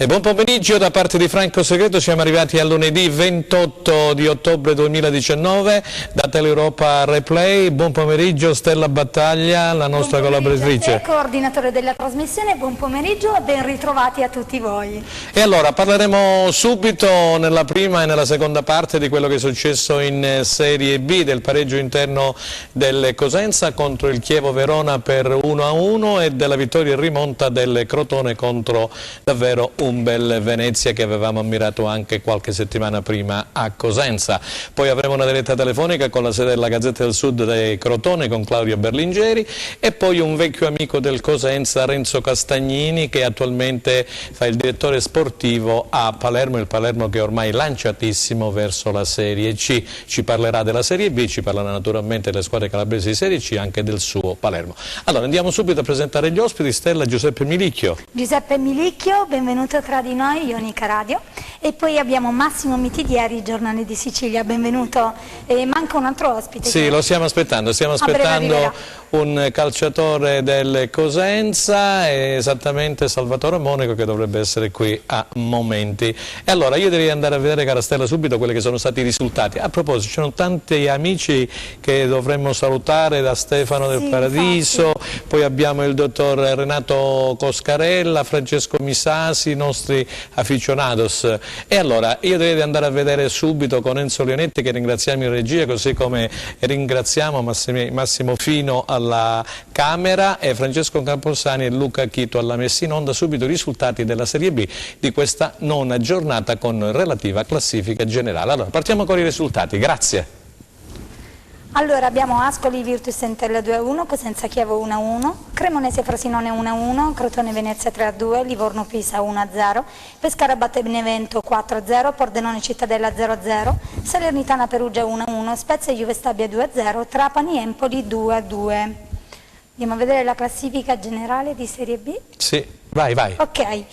E buon pomeriggio da parte di Franco Segreto, siamo arrivati a lunedì 28 di ottobre 2019 da Teleuropa Replay. Buon pomeriggio Stella Battaglia, la nostra collaboratrice. Coordinatore della trasmissione, buon pomeriggio e ben ritrovati a tutti voi. E allora parleremo subito nella prima e nella seconda parte di quello che è successo in Serie B, del pareggio interno del Cosenza contro il Chievo Verona per 1-1 e della vittoria in rimonta del Crotone contro davvero un bel Venezia che avevamo ammirato anche qualche settimana prima a Cosenza. Poi avremo una diretta telefonica con la sede della Gazzetta del Sud di Crotone con Claudio Berlingeri e poi un vecchio amico del Cosenza, Renzo Castagnini, che attualmente fa il direttore sportivo a Palermo, il Palermo che è ormai lanciatissimo verso la Serie C. Ci parlerà della Serie B, ci parlerà naturalmente delle squadre calabresi di Serie C e anche del suo Palermo. Allora andiamo subito a presentare gli ospiti. Stella, Giuseppe Milicchio. Giuseppe Milicchio, benvenuto tra di noi, Ionica Radio. E poi abbiamo Massimo Mitidieri, Giornale di Sicilia, benvenuto. E manca un altro ospite. Sì, lo stiamo aspettando un calciatore del Cosenza, esattamente Salvatore Monaco, che dovrebbe essere qui a momenti. E allora io direi andare a vedere, cara Stella, subito quelli che sono stati i risultati. A proposito, ci sono tanti amici che dovremmo salutare, da Stefano del Paradiso, poi abbiamo il dottor Renato Coscarella, Francesco Misasi, i nostri aficionados. E allora io direi andare a vedere subito con Enzo Leonetti, che ringraziamo in regia, così come ringraziamo Massimo Fino alla Camera e Francesco Camposani e Luca Chito alla messa in onda, subito i risultati della Serie B di questa nona giornata con relativa classifica generale. Allora partiamo con i risultati, grazie. Allora abbiamo Ascoli Virtus Entella 2-1, Cosenza Chievo 1-1, Cremonese Frosinone 1-1, Crotone Venezia 3-2, Livorno Pisa 1-0, Pescara Batte Benevento 4-0, Pordenone Cittadella 0-0, Salernitana Perugia 1-1, Spezia Juve Stabia 2-0, Trapani Empoli 2-2. Andiamo a vedere la classifica generale di Serie B? Sì, vai. Ok.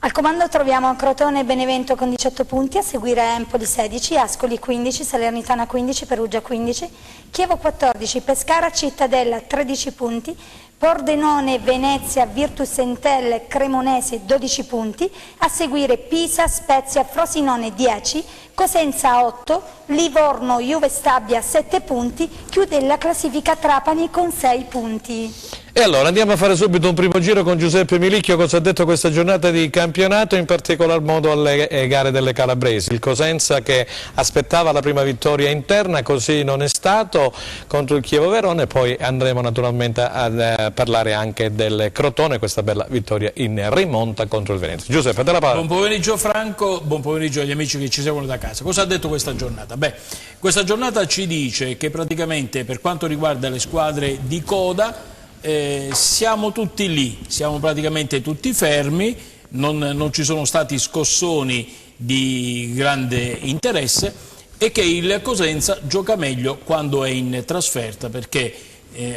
Al comando troviamo Crotone e Benevento con 18 punti, a seguire Empoli 16, Ascoli 15, Salernitana 15, Perugia 15, Chievo 14, Pescara Cittadella 13 punti, Pordenone, Venezia, Virtus Entella, Cremonese 12 punti, a seguire Pisa, Spezia, Frosinone 10, Cosenza 8, Livorno, Juve Stabia 7 punti, chiude la classifica Trapani con 6 punti. E allora andiamo a fare subito un primo giro con Giuseppe Milicchio, cosa ha detto questa giornata di campionato, in particolar modo alle gare delle calabresi. Il Cosenza che aspettava la prima vittoria interna, così non è stato, contro il Chievo Verona, e poi andremo naturalmente a parlare anche del Crotone, questa bella vittoria in rimonta contro il Venezia. Giuseppe, te la parola. Buon pomeriggio Franco, buon pomeriggio agli amici che ci seguono da casa. Cosa ha detto questa giornata? Beh, questa giornata ci dice che praticamente per quanto riguarda le squadre di coda siamo tutti lì, siamo praticamente tutti fermi, non ci sono stati scossoni di grande interesse e che il Cosenza gioca meglio quando è in trasferta, perché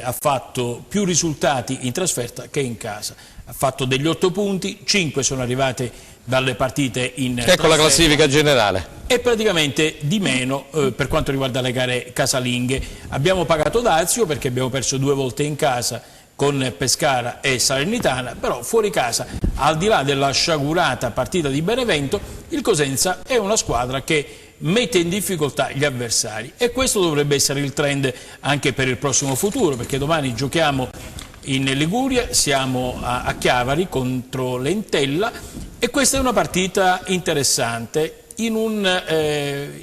ha fatto più risultati in trasferta che in casa. Ha fatto degli 8 punti, 5 sono arrivate dalle partite in trasferta. Ecco la classifica generale. E praticamente di meno per quanto riguarda le gare casalinghe. Abbiamo pagato dazio perché abbiamo perso 2 volte in casa con Pescara e Salernitana, però fuori casa, al di là della sciagurata partita di Benevento, il Cosenza è una squadra che mette in difficoltà gli avversari e questo dovrebbe essere il trend anche per il prossimo futuro, perché domani giochiamo in Liguria, siamo a Chiavari contro l'Entella e questa è una partita interessante in un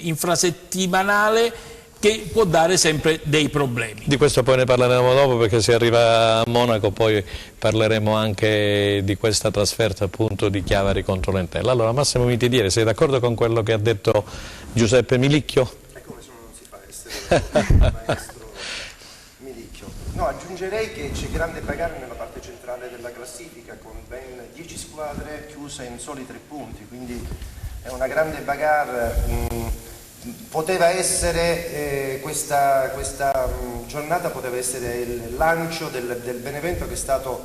infrasettimanale che può dare sempre dei problemi. Di questo poi ne parleremo dopo, perché se arriva a Monaco poi parleremo anche di questa trasferta appunto di Chiavari contro l'Entella. Allora Massimo Mitidieri, sei d'accordo con quello che ha detto Giuseppe Milicchio? E come se non si fa essere maestro Milicchio. No, aggiungerei che c'è grande bagarre nella parte centrale della classifica con ben 10 squadre chiuse in soli 3 punti, quindi è una grande bagarre. Poteva essere questa giornata poteva essere il lancio del Benevento, che è stato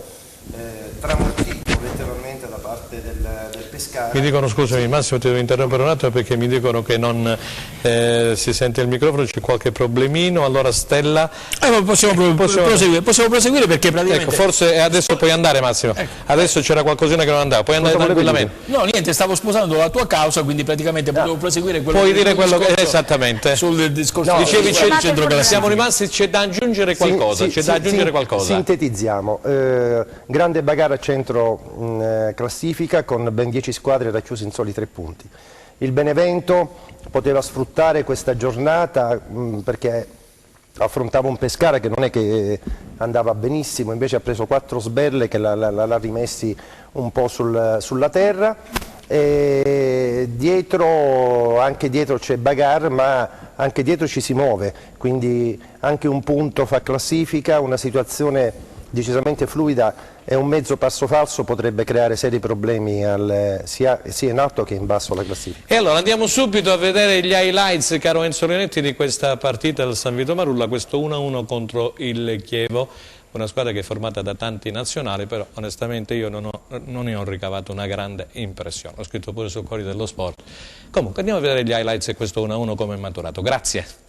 tramortito letteralmente da parte del Pescara. Mi dicono, scusami Massimo, ti devo interrompere un attimo perché mi dicono che non si sente il microfono, c'è qualche problemino. Allora Stella... Possiamo proseguire perché praticamente... Ecco, forse adesso puoi andare Massimo, adesso c'era qualcosina che non andava, puoi andare tranquillamente. No, niente, stavo sposando la tua causa, quindi praticamente potevo proseguire quello puoi dire quello che... Esattamente. Sul discorso no, dicevi, siamo rimasti, c'è da aggiungere qualcosa, Sintetizziamo, grande bagarre a centro classifica con ben 10 squadre racchiuse in soli 3 punti. Il Benevento poteva sfruttare questa giornata perché affrontava un Pescara che non è che andava benissimo, invece ha preso 4 sberle che l'ha rimessi un po' sulla terra. E anche dietro c'è bagarre, ma anche dietro ci si muove, quindi anche un punto fa classifica, una situazione decisamente fluida e un mezzo passo falso potrebbe creare seri problemi sia in alto che in basso alla classifica. E allora andiamo subito a vedere gli highlights, caro Enzo Leonetti, di questa partita del San Vito Marulla, questo 1-1 contro il Chievo, una squadra che è formata da tanti nazionali, però onestamente io non ne ho ricavato una grande impressione, l'ho scritto pure sul Corriere dello Sport. Comunque andiamo a vedere gli highlights e questo 1-1 come è maturato. Grazie.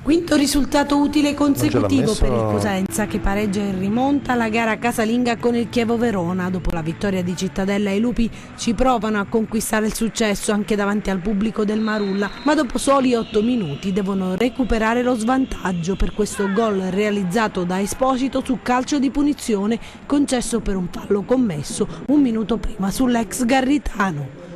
Quinto risultato utile consecutivo per il Cosenza che pareggia e rimonta la gara casalinga con il Chievo Verona. Dopo la vittoria di Cittadella, i Lupi ci provano a conquistare il successo anche davanti al pubblico del Marulla, ma dopo soli 8 minuti devono recuperare lo svantaggio per questo gol realizzato da Esposito su calcio di punizione concesso per un fallo commesso un minuto prima sull'ex Garritano.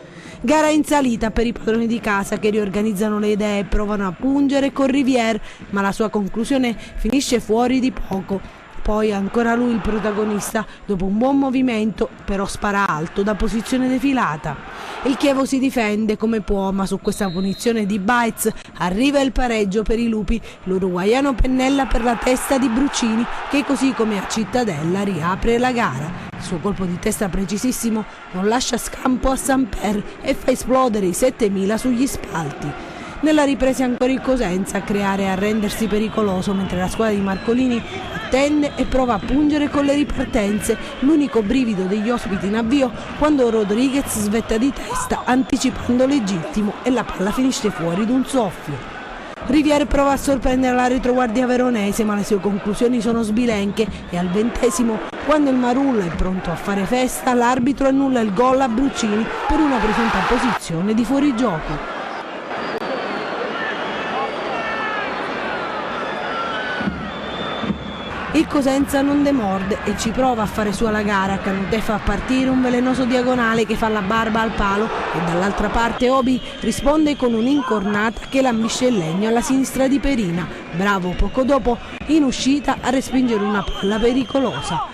Gara in salita per i padroni di casa che riorganizzano le idee e provano a pungere con Rivière, ma la sua conclusione finisce fuori di poco. Poi ancora lui il protagonista, dopo un buon movimento, però spara alto da posizione defilata. Il Chievo si difende come può, ma su questa punizione di Baez arriva il pareggio per i Lupi. L'uruguaiano pennella per la testa di Bruccini, che così come a Cittadella riapre la gara. Il suo colpo di testa precisissimo non lascia scampo a Samper e fa esplodere i 7000 sugli spalti. Nella ripresa ancora il Cosenza a creare e a rendersi pericoloso, mentre la squadra di Marcolini attende e prova a pungere con le ripartenze, l'unico brivido degli ospiti in avvio quando Rodriguez svetta di testa anticipando legittimo e la palla finisce fuori d'un soffio. Rivière prova a sorprendere la retroguardia veronese, ma le sue conclusioni sono sbilenche e al 20°, quando il Marulla è pronto a fare festa, l'arbitro annulla il gol a Bruccini per una presunta posizione di fuorigioco. Il Cosenza non demorde e ci prova a fare sua la gara. Canutè fa partire un velenoso diagonale che fa la barba al palo e dall'altra parte Obi risponde con un'incornata che lambisce il legno alla sinistra di Perina. Bravo poco dopo in uscita a respingere una palla pericolosa.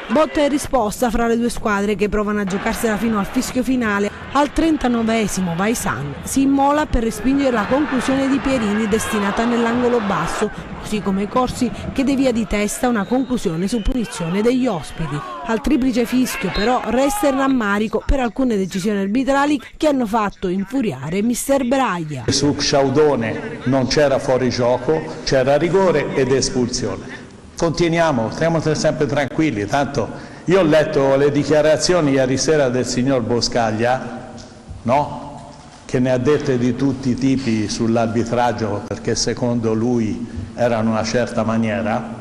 Botta e risposta fra le due squadre che provano a giocarsela fino al fischio finale. Al 39° Vaisan si immola per respingere la conclusione di Pierini destinata nell'angolo basso, così come Corsi che devia di testa una conclusione su punizione degli ospiti. Al triplice fischio però resta il rammarico per alcune decisioni arbitrali che hanno fatto infuriare mister Braglia. Su Sciaudone non c'era fuorigioco, c'era rigore ed espulsione. Continuiamo, stiamo sempre tranquilli, tanto io ho letto le dichiarazioni ieri sera del signor Boscaglia, no? Che ne ha dette di tutti i tipi sull'arbitraggio perché secondo lui era in una certa maniera.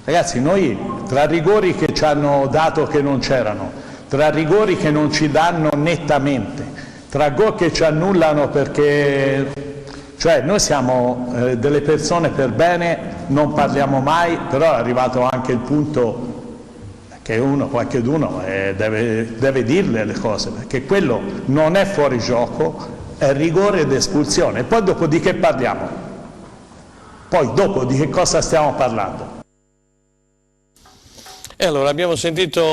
Ragazzi, noi tra rigori che ci hanno dato che non c'erano, tra rigori che non ci danno nettamente, tra gol che ci annullano perché... Cioè noi siamo delle persone per bene, non parliamo mai, però è arrivato anche il punto che qualcheduno deve dirle le cose, perché quello non è fuorigioco, è rigore ed espulsione. E poi dopo di che parliamo? Poi dopo di che cosa stiamo parlando? E allora abbiamo sentito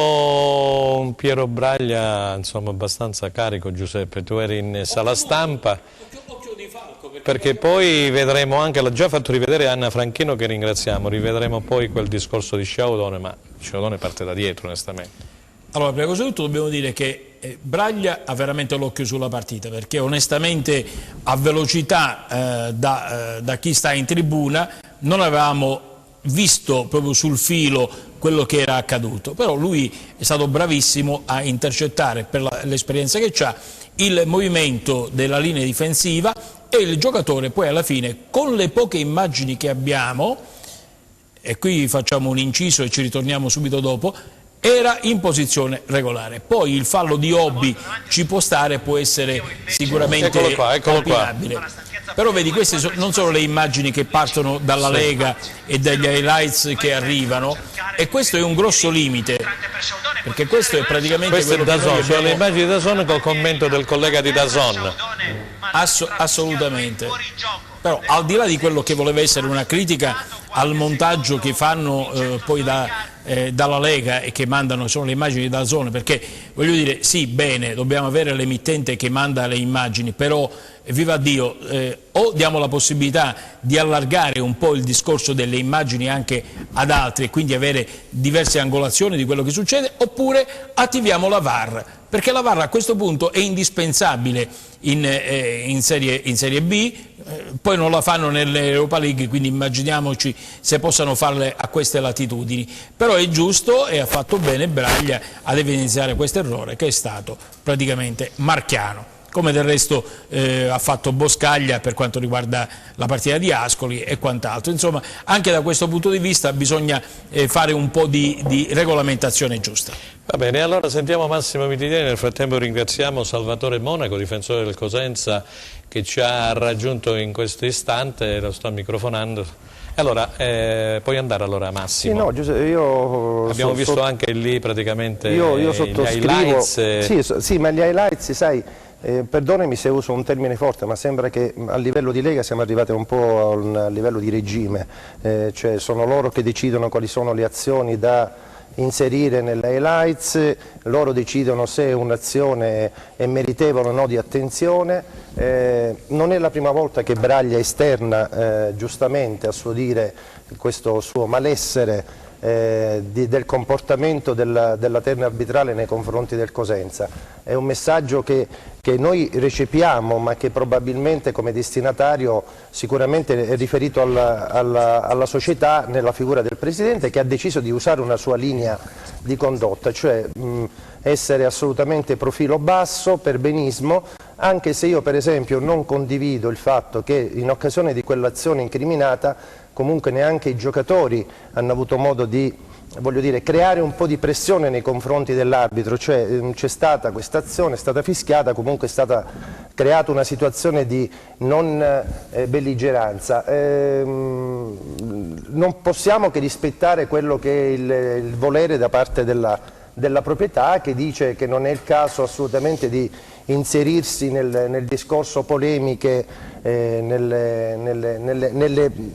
un Piero Braglia, insomma abbastanza carico. Giuseppe, tu eri in sala stampa. Perché poi vedremo anche, l'ha già fatto rivedere Anna Franchino che ringraziamo, rivedremo poi quel discorso di Sciaudone, ma Sciaudone parte da dietro onestamente. Allora, prima cosa di tutto dobbiamo dire che Braglia ha veramente l'occhio sulla partita, perché onestamente a velocità da chi sta in tribuna non avevamo visto proprio sul filo quello che era accaduto, però lui è stato bravissimo a intercettare, per l'esperienza che ha, il movimento della linea difensiva, e il giocatore poi alla fine, con le poche immagini che abbiamo, e qui facciamo un inciso e ci ritorniamo subito dopo, era in posizione regolare. Poi il fallo di Hobby ci può stare, può essere sicuramente opinabile. Però vedi, queste non sono le immagini che partono dalla Lega e dagli highlights che arrivano, e questo è un grosso limite, perché questo è praticamente questo quello è DAZN, che sono le immagini di DAZN col commento del collega di DAZN. Assolutamente. Però al di là di quello che voleva essere una critica al montaggio che fanno poi dalla Lega e che mandano, sono le immagini da DAZN, perché voglio dire, sì, bene, dobbiamo avere l'emittente che manda le immagini, però viva Dio, o diamo la possibilità di allargare un po' il discorso delle immagini anche ad altri e quindi avere diverse angolazioni di quello che succede, oppure attiviamo la VAR, perché la VAR a questo punto è indispensabile in serie B, poi non la fanno nell'Europa League, quindi immaginiamoci se possano farle a queste latitudini. Però è giusto, e ha fatto bene Braglia ad evidenziare questo errore, che è stato praticamente marchiano, come del resto ha fatto Boscaglia per quanto riguarda la partita di Ascoli e quant'altro. Insomma, anche da questo punto di vista bisogna fare un po' di regolamentazione giusta. Va bene, allora sentiamo Massimo Mitidiani. Nel frattempo ringraziamo Salvatore Monaco, difensore del Cosenza, che ci ha raggiunto in questo istante, lo sto microfonando. Allora, puoi andare allora Massimo? Sì, no, Giuseppe, io abbiamo visto anche lì praticamente io sottoscrivo, gli highlights. Sì, ma gli highlights, sai, perdonami se uso un termine forte, ma sembra che a livello di Lega siamo arrivati un po' a livello di regime, cioè sono loro che decidono quali sono le azioni da inserire nelle highlights, loro decidono se un'azione è meritevole o no di attenzione. Non è la prima volta che Braglia esterna giustamente, a suo dire, questo suo malessere del comportamento della terna arbitrale nei confronti del Cosenza. È un messaggio che noi recepiamo, ma che probabilmente come destinatario sicuramente è riferito alla società nella figura del Presidente, che ha deciso di usare una sua linea di condotta, cioè essere assolutamente profilo basso, perbenismo, anche se io per esempio non condivido il fatto che in occasione di quell'azione incriminata comunque neanche i giocatori hanno avuto modo di, voglio dire, creare un po' di pressione nei confronti dell'arbitro, cioè c'è stata questa azione, è stata fischiata, comunque è stata creata una situazione di non belligeranza. Non possiamo che rispettare quello che è il volere da parte della proprietà, che dice che non è il caso assolutamente di inserirsi nel discorso polemiche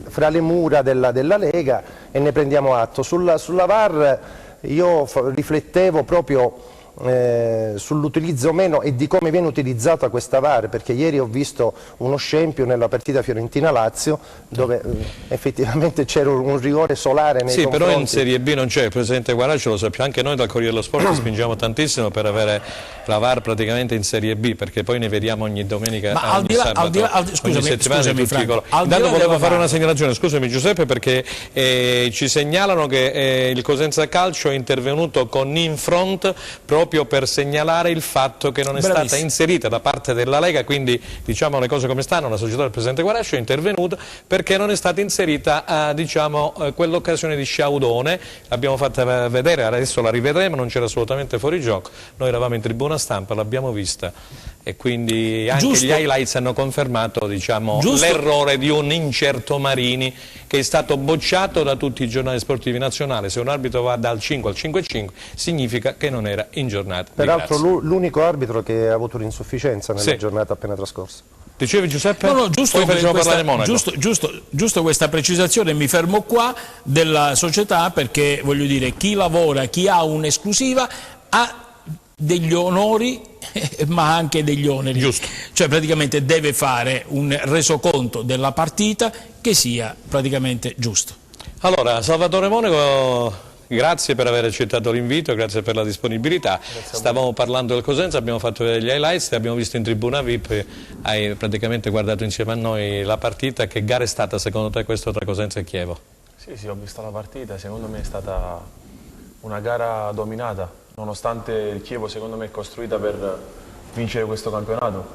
fra le mura della Lega, e ne prendiamo atto. Sulla VAR io riflettevo proprio sull'utilizzo o meno e di come viene utilizzata questa VAR, perché ieri ho visto uno scempio nella partita Fiorentina-Lazio dove effettivamente c'era un rigore solare nei confronti. Però in Serie B non c'è, il Presidente Guaraccio lo sappiamo, anche noi dal Corriere dello Sport spingiamo tantissimo per avere la VAR praticamente in Serie B, perché poi ne vediamo ogni domenica, ma ogni sabato, ogni settimana in tutti i colori. Intanto volevo fare una segnalazione, scusami Giuseppe, perché ci segnalano che il Cosenza Calcio è intervenuto con Infront proprio per segnalare il fatto che non è stata inserita da parte della Lega, quindi diciamo le cose come stanno, la società del Presidente Guaraccio è intervenuta perché non è stata inserita quell'occasione di Sciaudone, l'abbiamo fatta vedere, adesso la rivedremo, non c'era assolutamente fuori gioco, noi eravamo in tribuna stampa, l'abbiamo vista e quindi anche gli highlights hanno confermato l'errore di un incerto Marini che è stato bocciato da tutti i giornali sportivi nazionali. Se un arbitro va dal 5 al 5,5 significa che non era in giornata. Peraltro l'unico arbitro che ha avuto un'insufficienza nella giornata appena trascorsa. Dicevi Giuseppe? No, giusto, poi facciamo parlare Monaco. Giusto questa precisazione, mi fermo qua, della società, perché voglio dire, chi lavora, chi ha un'esclusiva ha degli onori ma anche degli oneri. Giusto. Cioè praticamente deve fare un resoconto della partita che sia praticamente giusto. Allora, Salvatore Monaco, grazie per aver accettato l'invito, grazie per la disponibilità. Stavamo parlando del Cosenza, abbiamo fatto gli highlights, ti abbiamo visto in tribuna VIP, hai praticamente guardato insieme a noi la partita. Che gara è stata secondo te questo tra Cosenza e Chievo? Sì, ho visto la partita, secondo me è stata una gara dominata, nonostante il Chievo secondo me è costruita per vincere questo campionato.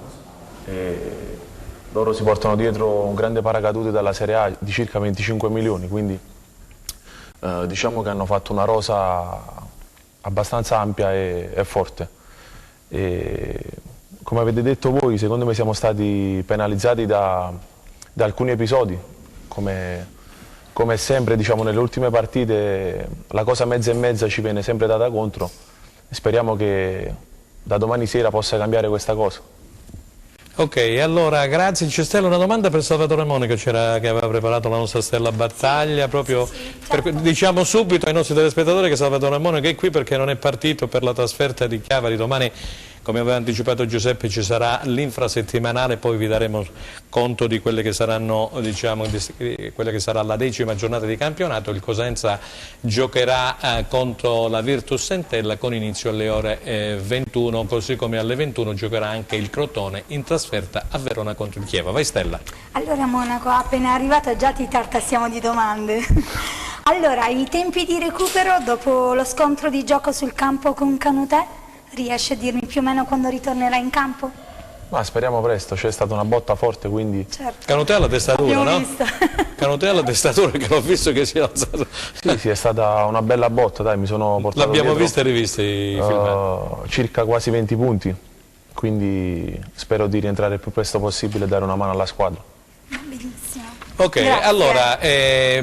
Loro si portano dietro un grande paracadute dalla Serie A di circa 25 milioni, quindi diciamo che hanno fatto una rosa abbastanza ampia e forte. Come avete detto voi, secondo me siamo stati penalizzati da alcuni episodi, come sempre diciamo, nelle ultime partite la cosa mezza e mezza ci viene sempre data contro e speriamo che da domani sera possa cambiare questa cosa. Ok, allora grazie. C'è Stella una domanda per Salvatore Monaco che aveva preparato la nostra Stella Battaglia, proprio diciamo subito ai nostri telespettatori che Salvatore Monaco è qui perché non è partito per la trasferta di Chiavari. Domani, come aveva anticipato Giuseppe, ci sarà l'infrasettimanale, poi vi daremo conto di quelle che saranno, diciamo, quella che sarà la 10ª giornata di campionato. Il Cosenza giocherà contro la Virtus Entella con inizio alle ore 21, così come alle 21 giocherà anche il Crotone in trasferta a Verona contro il Chievo. Vai Stella. Allora Monaco, appena arrivato già ti tartassiamo di domande. Allora, i tempi di recupero dopo lo scontro di gioco sul campo con Canutè? Riesci a dirmi più o meno quando ritornerà in campo? Ma speriamo presto, c'è stata una botta forte, quindi... Certo. Canutè alla testatura, no? Vista. Canutè alla testatura, che l'ho visto che si è alzato. Sì, è stata una bella botta, dai, mi sono portato L'abbiamo dietro, vista e rivista i filmati. circa quasi 20 punti, quindi spero di rientrare il più presto possibile e dare una mano alla squadra. Benissimo. Ok, Grazie. allora,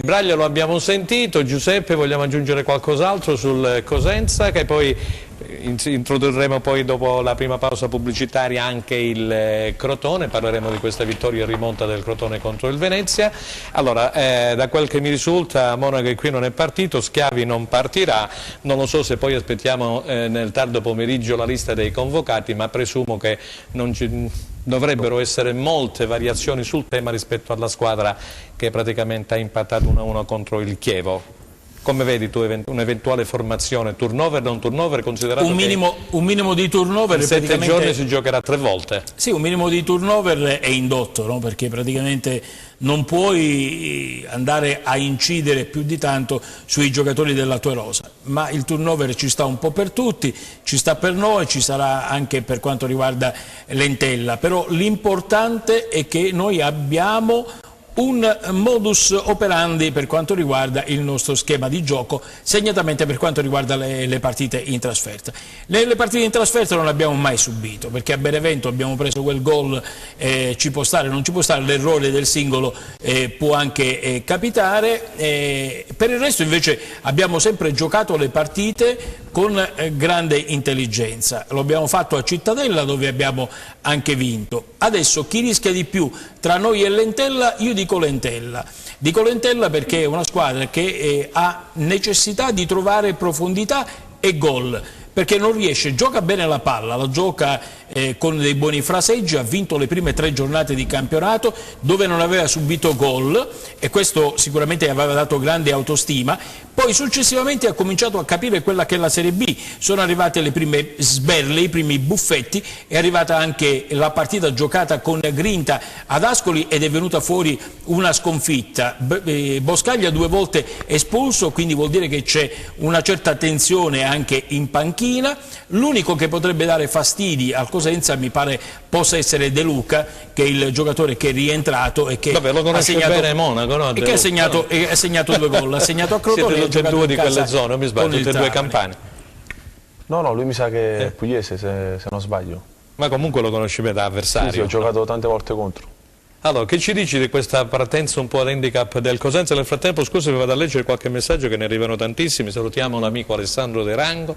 Braglio lo abbiamo sentito, Giuseppe vogliamo aggiungere qualcos'altro sul Cosenza, che poi introdurremo poi dopo la prima pausa pubblicitaria anche il Crotone, parleremo di questa vittoria in rimonta del Crotone contro il Venezia. Allora, da quel che mi risulta Monaco qui non è partito, Schiavi non partirà, non lo so se poi aspettiamo nel tardo pomeriggio la lista dei convocati, ma presumo che non dovrebbero essere molte variazioni sul tema rispetto alla squadra che praticamente ha impattato 1-1 contro il Chievo. Come vedi tu un'eventuale formazione, turnover, non turnover, considerato un minimo di turnover? In 7 giorni si giocherà 3 volte. Sì, un minimo di turnover è indotto, no? Perché praticamente non puoi andare a incidere più di tanto sui giocatori della tua rosa, ma il turnover ci sta un po' per tutti, ci sta per noi, ci sarà anche per quanto riguarda l'Entella, però l'importante è che noi abbiamo un modus operandi per quanto riguarda il nostro schema di gioco, segnatamente per quanto riguarda le partite in trasferta. Nelle partite in trasferta non abbiamo mai subito, perché a Benevento abbiamo preso quel gol, ci può stare, non ci può stare, l'errore del singolo può anche capitare, per il resto invece abbiamo sempre giocato le partite con grande intelligenza. Lo abbiamo fatto a Cittadella, dove abbiamo anche vinto. Adesso chi rischia di più tra noi e l'Entella? Io dico l'Entella. Dico l'Entella perché è una squadra che ha necessità di trovare profondità e gol, perché non riesce, gioca bene la palla, la gioca con dei buoni fraseggi, ha vinto le prime 3 giornate di campionato dove non aveva subito gol e questo sicuramente aveva dato grande autostima. Poi successivamente ha cominciato a capire quella che è la Serie B, sono arrivate le prime sberle, i primi buffetti, è arrivata anche la partita giocata con grinta ad Ascoli ed è venuta fuori una sconfitta. Boscaglia 2 volte espulso, quindi vuol dire che c'è una certa tensione anche in panchina. L'unico che potrebbe dare fastidi al Cosenza mi pare possa essere De Luca, che è il giocatore che è rientrato e che ha segnato bene Monaco, no? E che ha segnato 2 gol, ha segnato a Crotone. Siete tutti e 2 di quelle zone, non mi sbaglio, tutte e 2 campane. No, lui mi sa che è pugliese, se non sbaglio. Ma comunque lo conosci bene da avversario? Sì, ho giocato tante volte contro. Allora, che ci dici di questa partenza un po' all'handicap del Cosenza? Nel frattempo, scusa, vi vado a leggere qualche messaggio, che ne arrivano tantissimi. Salutiamo l'amico Alessandro De Rango.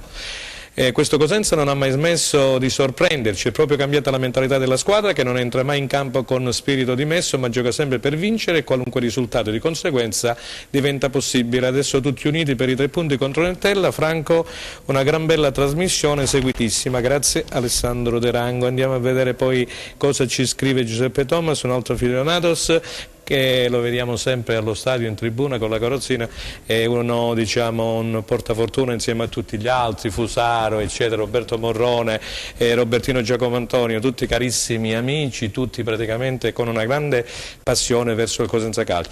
Questo Cosenza non ha mai smesso di sorprenderci, è proprio cambiata la mentalità della squadra, che non entra mai in campo con spirito dimesso ma gioca sempre per vincere, e qualunque risultato di conseguenza diventa possibile. Adesso tutti uniti per i 3 punti contro l'Entella. Franco, una gran bella trasmissione, seguitissima, grazie Alessandro De Rango. Andiamo a vedere poi cosa ci scrive Giuseppe Thomas, un altro Filionatos. che lo vediamo sempre allo stadio in tribuna con la carrozzina, è uno, diciamo, un portafortuna insieme a tutti gli altri, Fusaro, eccetera, Roberto Morrone, Robertino Giacomo Antonio, tutti carissimi amici, tutti praticamente con una grande passione verso il Cosenza Calcio.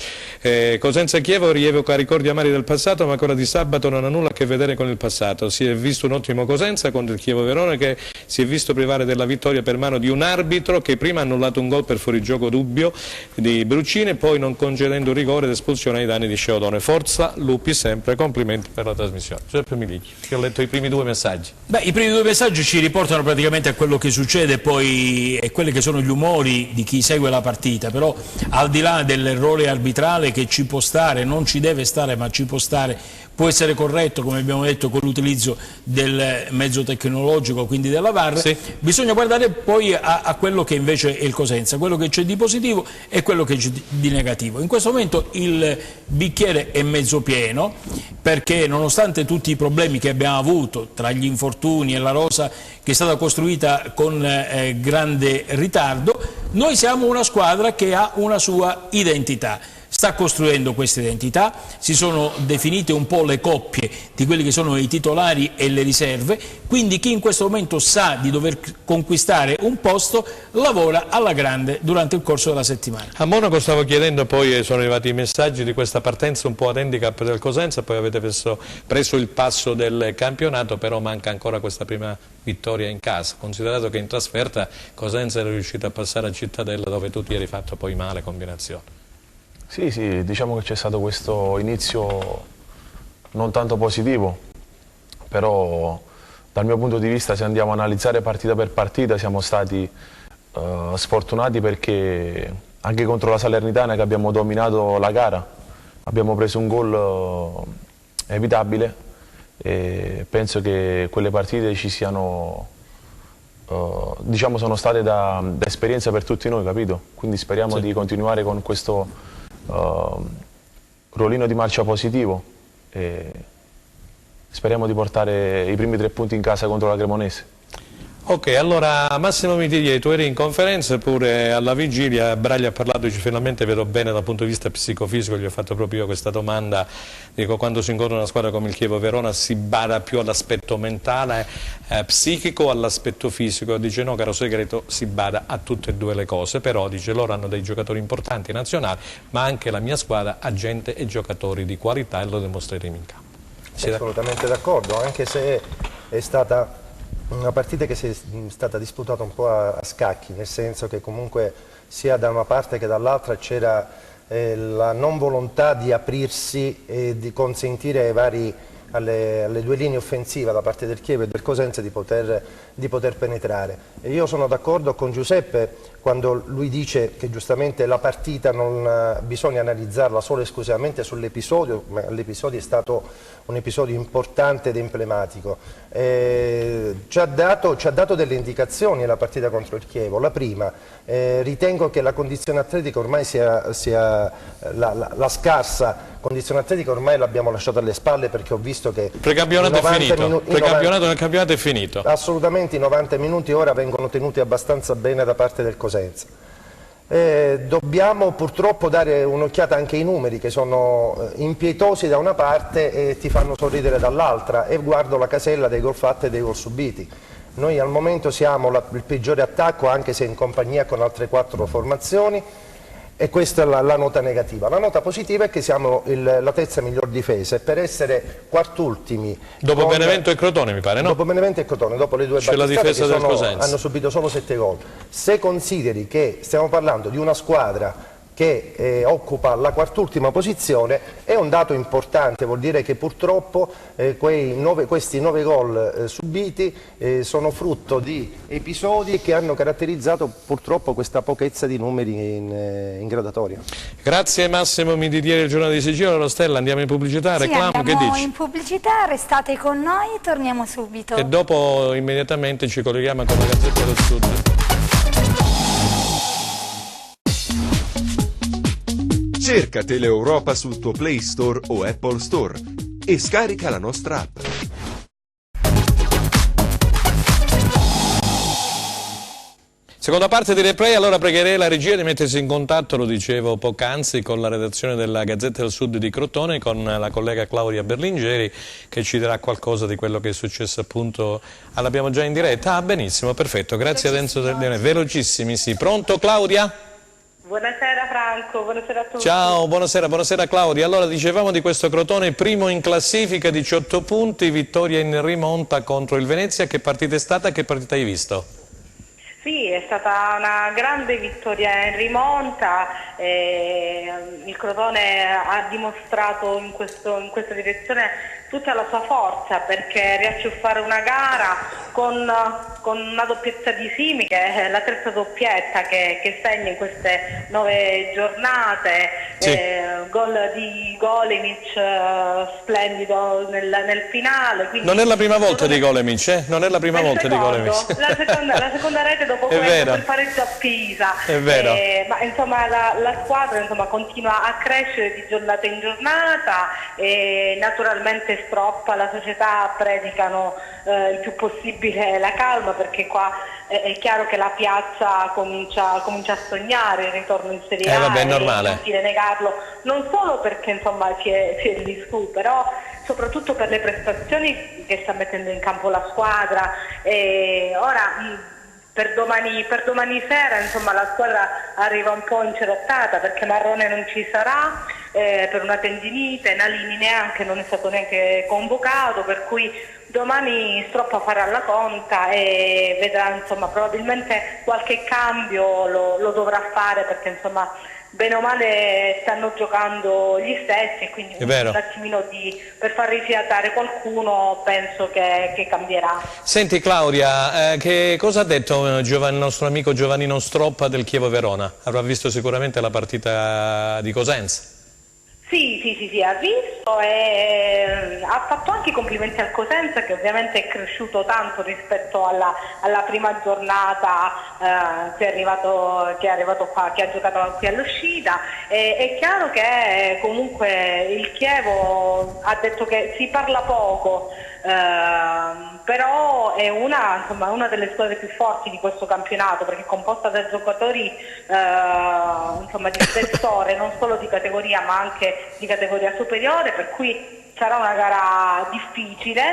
Cosenza-Chievo rievoca ricordi amari del passato, ma quella di sabato non ha nulla a che vedere con il passato. Si è visto un ottimo Cosenza contro il Chievo Verona, che si è visto privare della vittoria per mano di un arbitro che prima ha annullato un gol per fuorigioco dubbio di Bruccini e poi non concedendo rigore ed espulsione ai danni di Sceodone. Forza Lupi sempre, complimenti per la trasmissione. Giuseppe Milicchi, che ho letto i primi due messaggi. Beh, i primi due messaggi ci riportano praticamente a quello che succede poi e quelli che sono gli umori di chi segue la partita, però al di là dell'errore arbitrale che ci può stare, non ci deve stare ma ci può stare, può essere corretto, come abbiamo detto, con l'utilizzo del mezzo tecnologico, quindi della VAR, sì. Bisogna guardare poi a quello che invece è il Cosenza, quello che c'è di positivo e quello che c'è di negativo. In questo momento il bicchiere è mezzo pieno, perché nonostante tutti i problemi che abbiamo avuto tra gli infortuni e la rosa che è stata costruita con grande ritardo, noi siamo una squadra che ha una sua identità. Sta costruendo questa identità, si sono definite un po' le coppie di quelli che sono i titolari e le riserve, quindi chi in questo momento sa di dover conquistare un posto lavora alla grande durante il corso della settimana. A Monaco stavo chiedendo, poi sono arrivati i messaggi di questa partenza un po' ad handicap del Cosenza, poi avete preso il passo del campionato, però manca ancora questa prima vittoria in casa, considerato che in trasferta Cosenza era riuscito a passare a Cittadella dove tu ti eri fatto poi male combinazione. Sì, diciamo che c'è stato questo inizio non tanto positivo, però dal mio punto di vista, se andiamo a analizzare partita per partita, siamo stati sfortunati, perché anche contro la Salernitana, che abbiamo dominato la gara, abbiamo preso un gol evitabile, e penso che quelle partite ci siano, diciamo, sono state da esperienza per tutti noi, capito? Quindi speriamo di continuare con questo ruolino di marcia positivo e speriamo di portare i primi 3 punti in casa contro la Cremonese. Ok, allora Massimo Mitidieri, tu eri in conferenza pure alla vigilia, Braglia ha parlato, finalmente vedo bene dal punto di vista psicofisico, gli ho fatto proprio io questa domanda, dico, quando si incontra una squadra come il Chievo Verona si bada più all'aspetto mentale, psichico o all'aspetto fisico? Dice no, caro segreto, si bada a tutte e due le cose, però dice loro hanno dei giocatori importanti nazionali, ma anche la mia squadra ha gente e giocatori di qualità e lo dimostreremo in campo. Sì, assolutamente d'accordo, anche se è stata una partita che è stata disputata un po' a scacchi, nel senso che comunque sia da una parte che dall'altra c'era la non volontà di aprirsi e di consentire alle due linee offensive da parte del Chievo e del Cosenza di poter penetrare. E io sono d'accordo con Giuseppe quando lui dice che giustamente la partita non bisogna analizzarla solo e esclusivamente sull'episodio, ma l'episodio è stato un episodio importante ed emblematico. Ci ha dato delle indicazioni la partita contro il Chievo. La prima, ritengo che la condizione atletica ormai sia la scarsa condizione atletica ormai l'abbiamo lasciata alle spalle, perché ho visto che il precampionato è finito. È finito. Assolutamente, i 90 minuti ora vengono tenuti abbastanza bene da parte del Cosenza. Dobbiamo purtroppo dare un'occhiata anche ai numeri, che sono impietosi da una parte e ti fanno sorridere dall'altra, e guardo la casella dei gol fatti e dei gol subiti. Noi al momento siamo il peggiore attacco, anche se in compagnia con altre 4 formazioni, e questa è la nota negativa. La nota positiva è che siamo la terza miglior difesa, e per essere quartultimi dopo Benevento e Crotone, mi pare, no? Dopo Benevento e Crotone, dopo le due battestate che hanno subito solo 7 gol. Se consideri che stiamo parlando di una squadra che occupa la quartultima posizione, è un dato importante, vuol dire che purtroppo questi 9 gol subiti sono frutto di episodi che hanno caratterizzato purtroppo questa pochezza di numeri in graduatoria. Grazie Massimo Mitidieri, il giornale di Sicilia. Allora Stella, andiamo in pubblicità, reclamo, che dici? Andiamo in pubblicità, restate con noi e torniamo subito. E dopo immediatamente ci colleghiamo con la Gazzetta del Sud. Cerca Teleeuropa sul tuo Play Store o Apple Store e scarica la nostra app. Seconda parte di replay, allora pregherei la regia di mettersi in contatto, lo dicevo poc'anzi, con la redazione della Gazzetta del Sud di Crotone, con la collega Claudia Berlingeri, che ci dirà qualcosa di quello che è successo appunto, l'abbiamo già in diretta? Ah, benissimo, perfetto, grazie ad Enzo Del Leone, velocissimi, sì. Pronto Claudia? Buonasera Franco, buonasera a tutti. Ciao, buonasera Claudia. Allora dicevamo di questo Crotone, primo in classifica, 18 punti, vittoria in rimonta contro il Venezia. Che partita è stata? Che partita hai visto? Sì, è stata una grande vittoria in rimonta, il Crotone ha dimostrato in questa direzione tutta la sua forza, perché riesce a fare una gara con una doppietta di Simi, che è la terza doppietta che segna in queste 9 giornate, sì. Gol di Golemic splendido nel finale. Non è la prima volta di Golemic, Non è la prima volta di Golemic. La seconda rete dopo quel pareggio a Pisa. È vero. Ma insomma la squadra continua a crescere di giornata in giornata e naturalmente Stroppa, la società predicano il più possibile la calma, perché qua è chiaro che la piazza comincia a sognare il ritorno in Serie A. Vabbè, è normale. È inutile negarlo, non solo perché insomma si è lì su, però soprattutto per le prestazioni che sta mettendo in campo la squadra. Ora per domani sera insomma la squadra arriva un po' incerottata, perché Marrone non ci sarà per una tendinite, Nalini non è stato neanche convocato, per cui domani Stroppa farà la conta e vedrà, insomma, probabilmente qualche cambio lo dovrà fare, perché insomma bene o male stanno giocando gli stessi, e quindi un attimino per far rifiatare qualcuno penso che cambierà. Senti Claudia, che cosa ha detto il nostro amico Giovannino Stroppa del Chievo Verona? Avrà visto sicuramente la partita di Cosenza. Sì, ha visto e ha fatto anche i complimenti al Cosenza, che ovviamente è cresciuto tanto rispetto alla prima giornata che è arrivato qua, che ha giocato qui all'uscita. È chiaro che comunque il Chievo ha detto che si parla poco, però è una delle squadre più forti di questo campionato, perché è composta da giocatori di spessore, non solo di categoria ma anche di categoria superiore, per cui sarà una gara difficile.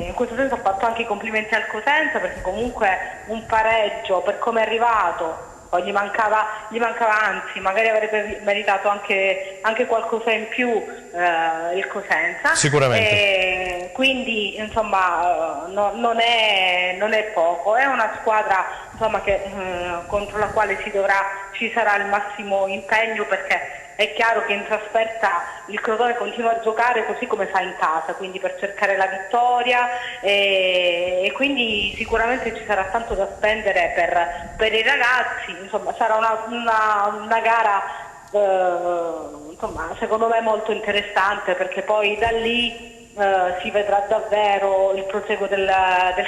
In questo senso ho fatto anche i complimenti al Cosenza, perché comunque un pareggio, per come è arrivato, poi gli mancava anzi, magari avrebbe meritato anche qualcosa in più il Cosenza. Sicuramente. Quindi insomma non è poco, è una squadra contro la quale ci sarà il massimo impegno, perché è chiaro che in trasferta il Crotone continua a giocare così come fa in casa, quindi per cercare la vittoria, e quindi sicuramente ci sarà tanto da spendere per i ragazzi. Insomma, sarà una gara secondo me molto interessante, perché poi da lì si vedrà davvero il proseguo del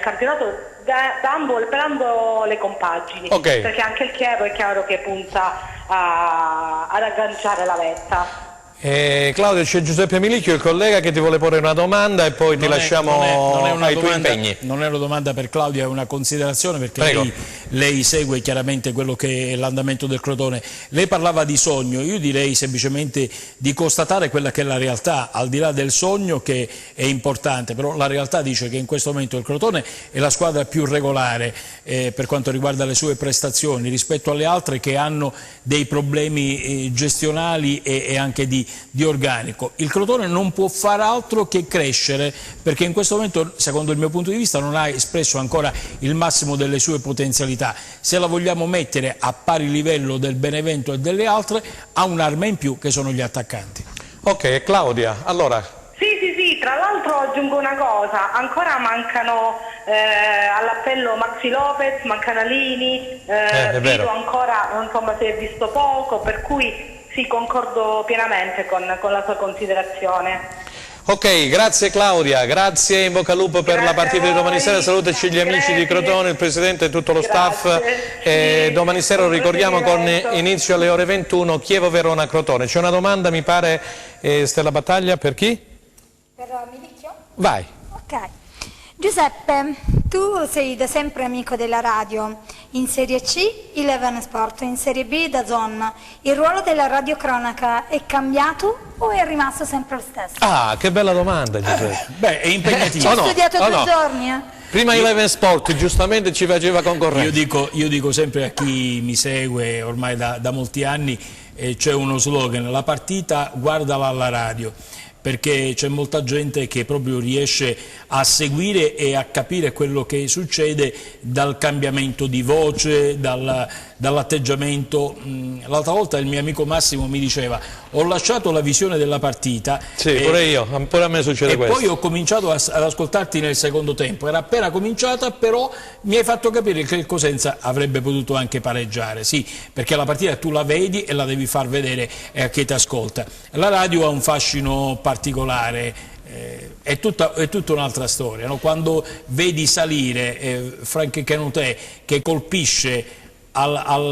campionato per ambo le compagini, perché anche il Chievo è chiaro che punta ad agganciare la vetta. Claudio, c'è Giuseppe Milicchio, il collega, che ti vuole porre una domanda e poi ti lasciamo ai tuoi impegni. Non è una domanda per Claudio, è una considerazione, perché lei segue chiaramente quello che è l'andamento del Crotone. Lei parlava di sogno, io direi semplicemente di constatare quella che è la realtà, al di là del sogno che è importante, però la realtà dice che in questo momento il Crotone è la squadra più regolare per quanto riguarda le sue prestazioni rispetto alle altre che hanno dei problemi gestionali e anche di organico. Il Crotone non può fare altro che crescere, perché in questo momento, secondo il mio punto di vista, non ha espresso ancora il massimo delle sue potenzialità. Se la vogliamo mettere a pari livello del Benevento e delle altre, ha un'arma in più, che sono gli attaccanti. Ok, Claudia, allora... Sì, tra l'altro aggiungo una cosa, ancora mancano all'appello Maxi Lopez, manca Nalini, Vito ancora si è visto poco, per cui sì, concordo pienamente con la sua considerazione. Ok, grazie Claudia, grazie, in bocca al lupo per la partita di domani sera, salutaci gli amici di Crotone, il presidente e tutto lo staff. Domani sera lo ricordiamo con inizio alle ore 21, Chievo Verona Crotone. C'è una domanda, mi pare, Stella Battaglia, per chi? Per Milicchio? Vai. Ok. Giuseppe, tu sei da sempre amico della radio. In Serie C, Eleven Sport, in Serie B, DAZN. Il ruolo della radiocronaca è cambiato o è rimasto sempre lo stesso? Ah, che bella domanda, Giuseppe. Beh, è impegnativo. Ci ho studiato 2 giorni, Prima Eleven Sport giustamente ci faceva concorrenza. Io dico sempre a chi mi segue ormai da molti anni, c'è uno slogan: la partita guardala alla radio, perché c'è molta gente che proprio riesce a seguire e a capire quello che succede dal cambiamento di voce, dall'atteggiamento. L'altra volta il mio amico Massimo mi diceva: ho lasciato la visione della partita, sì, pure io, pure a me succede questo. E poi ho cominciato ad ascoltarti nel secondo tempo, era appena cominciata, però mi hai fatto capire che il Cosenza avrebbe potuto anche pareggiare, sì, perché la partita tu la vedi e la devi far vedere a chi ti ascolta. La radio ha un fascino particolare, è tutta un'altra storia, no? Quando vedi salire Frank Canutè che colpisce all'arcata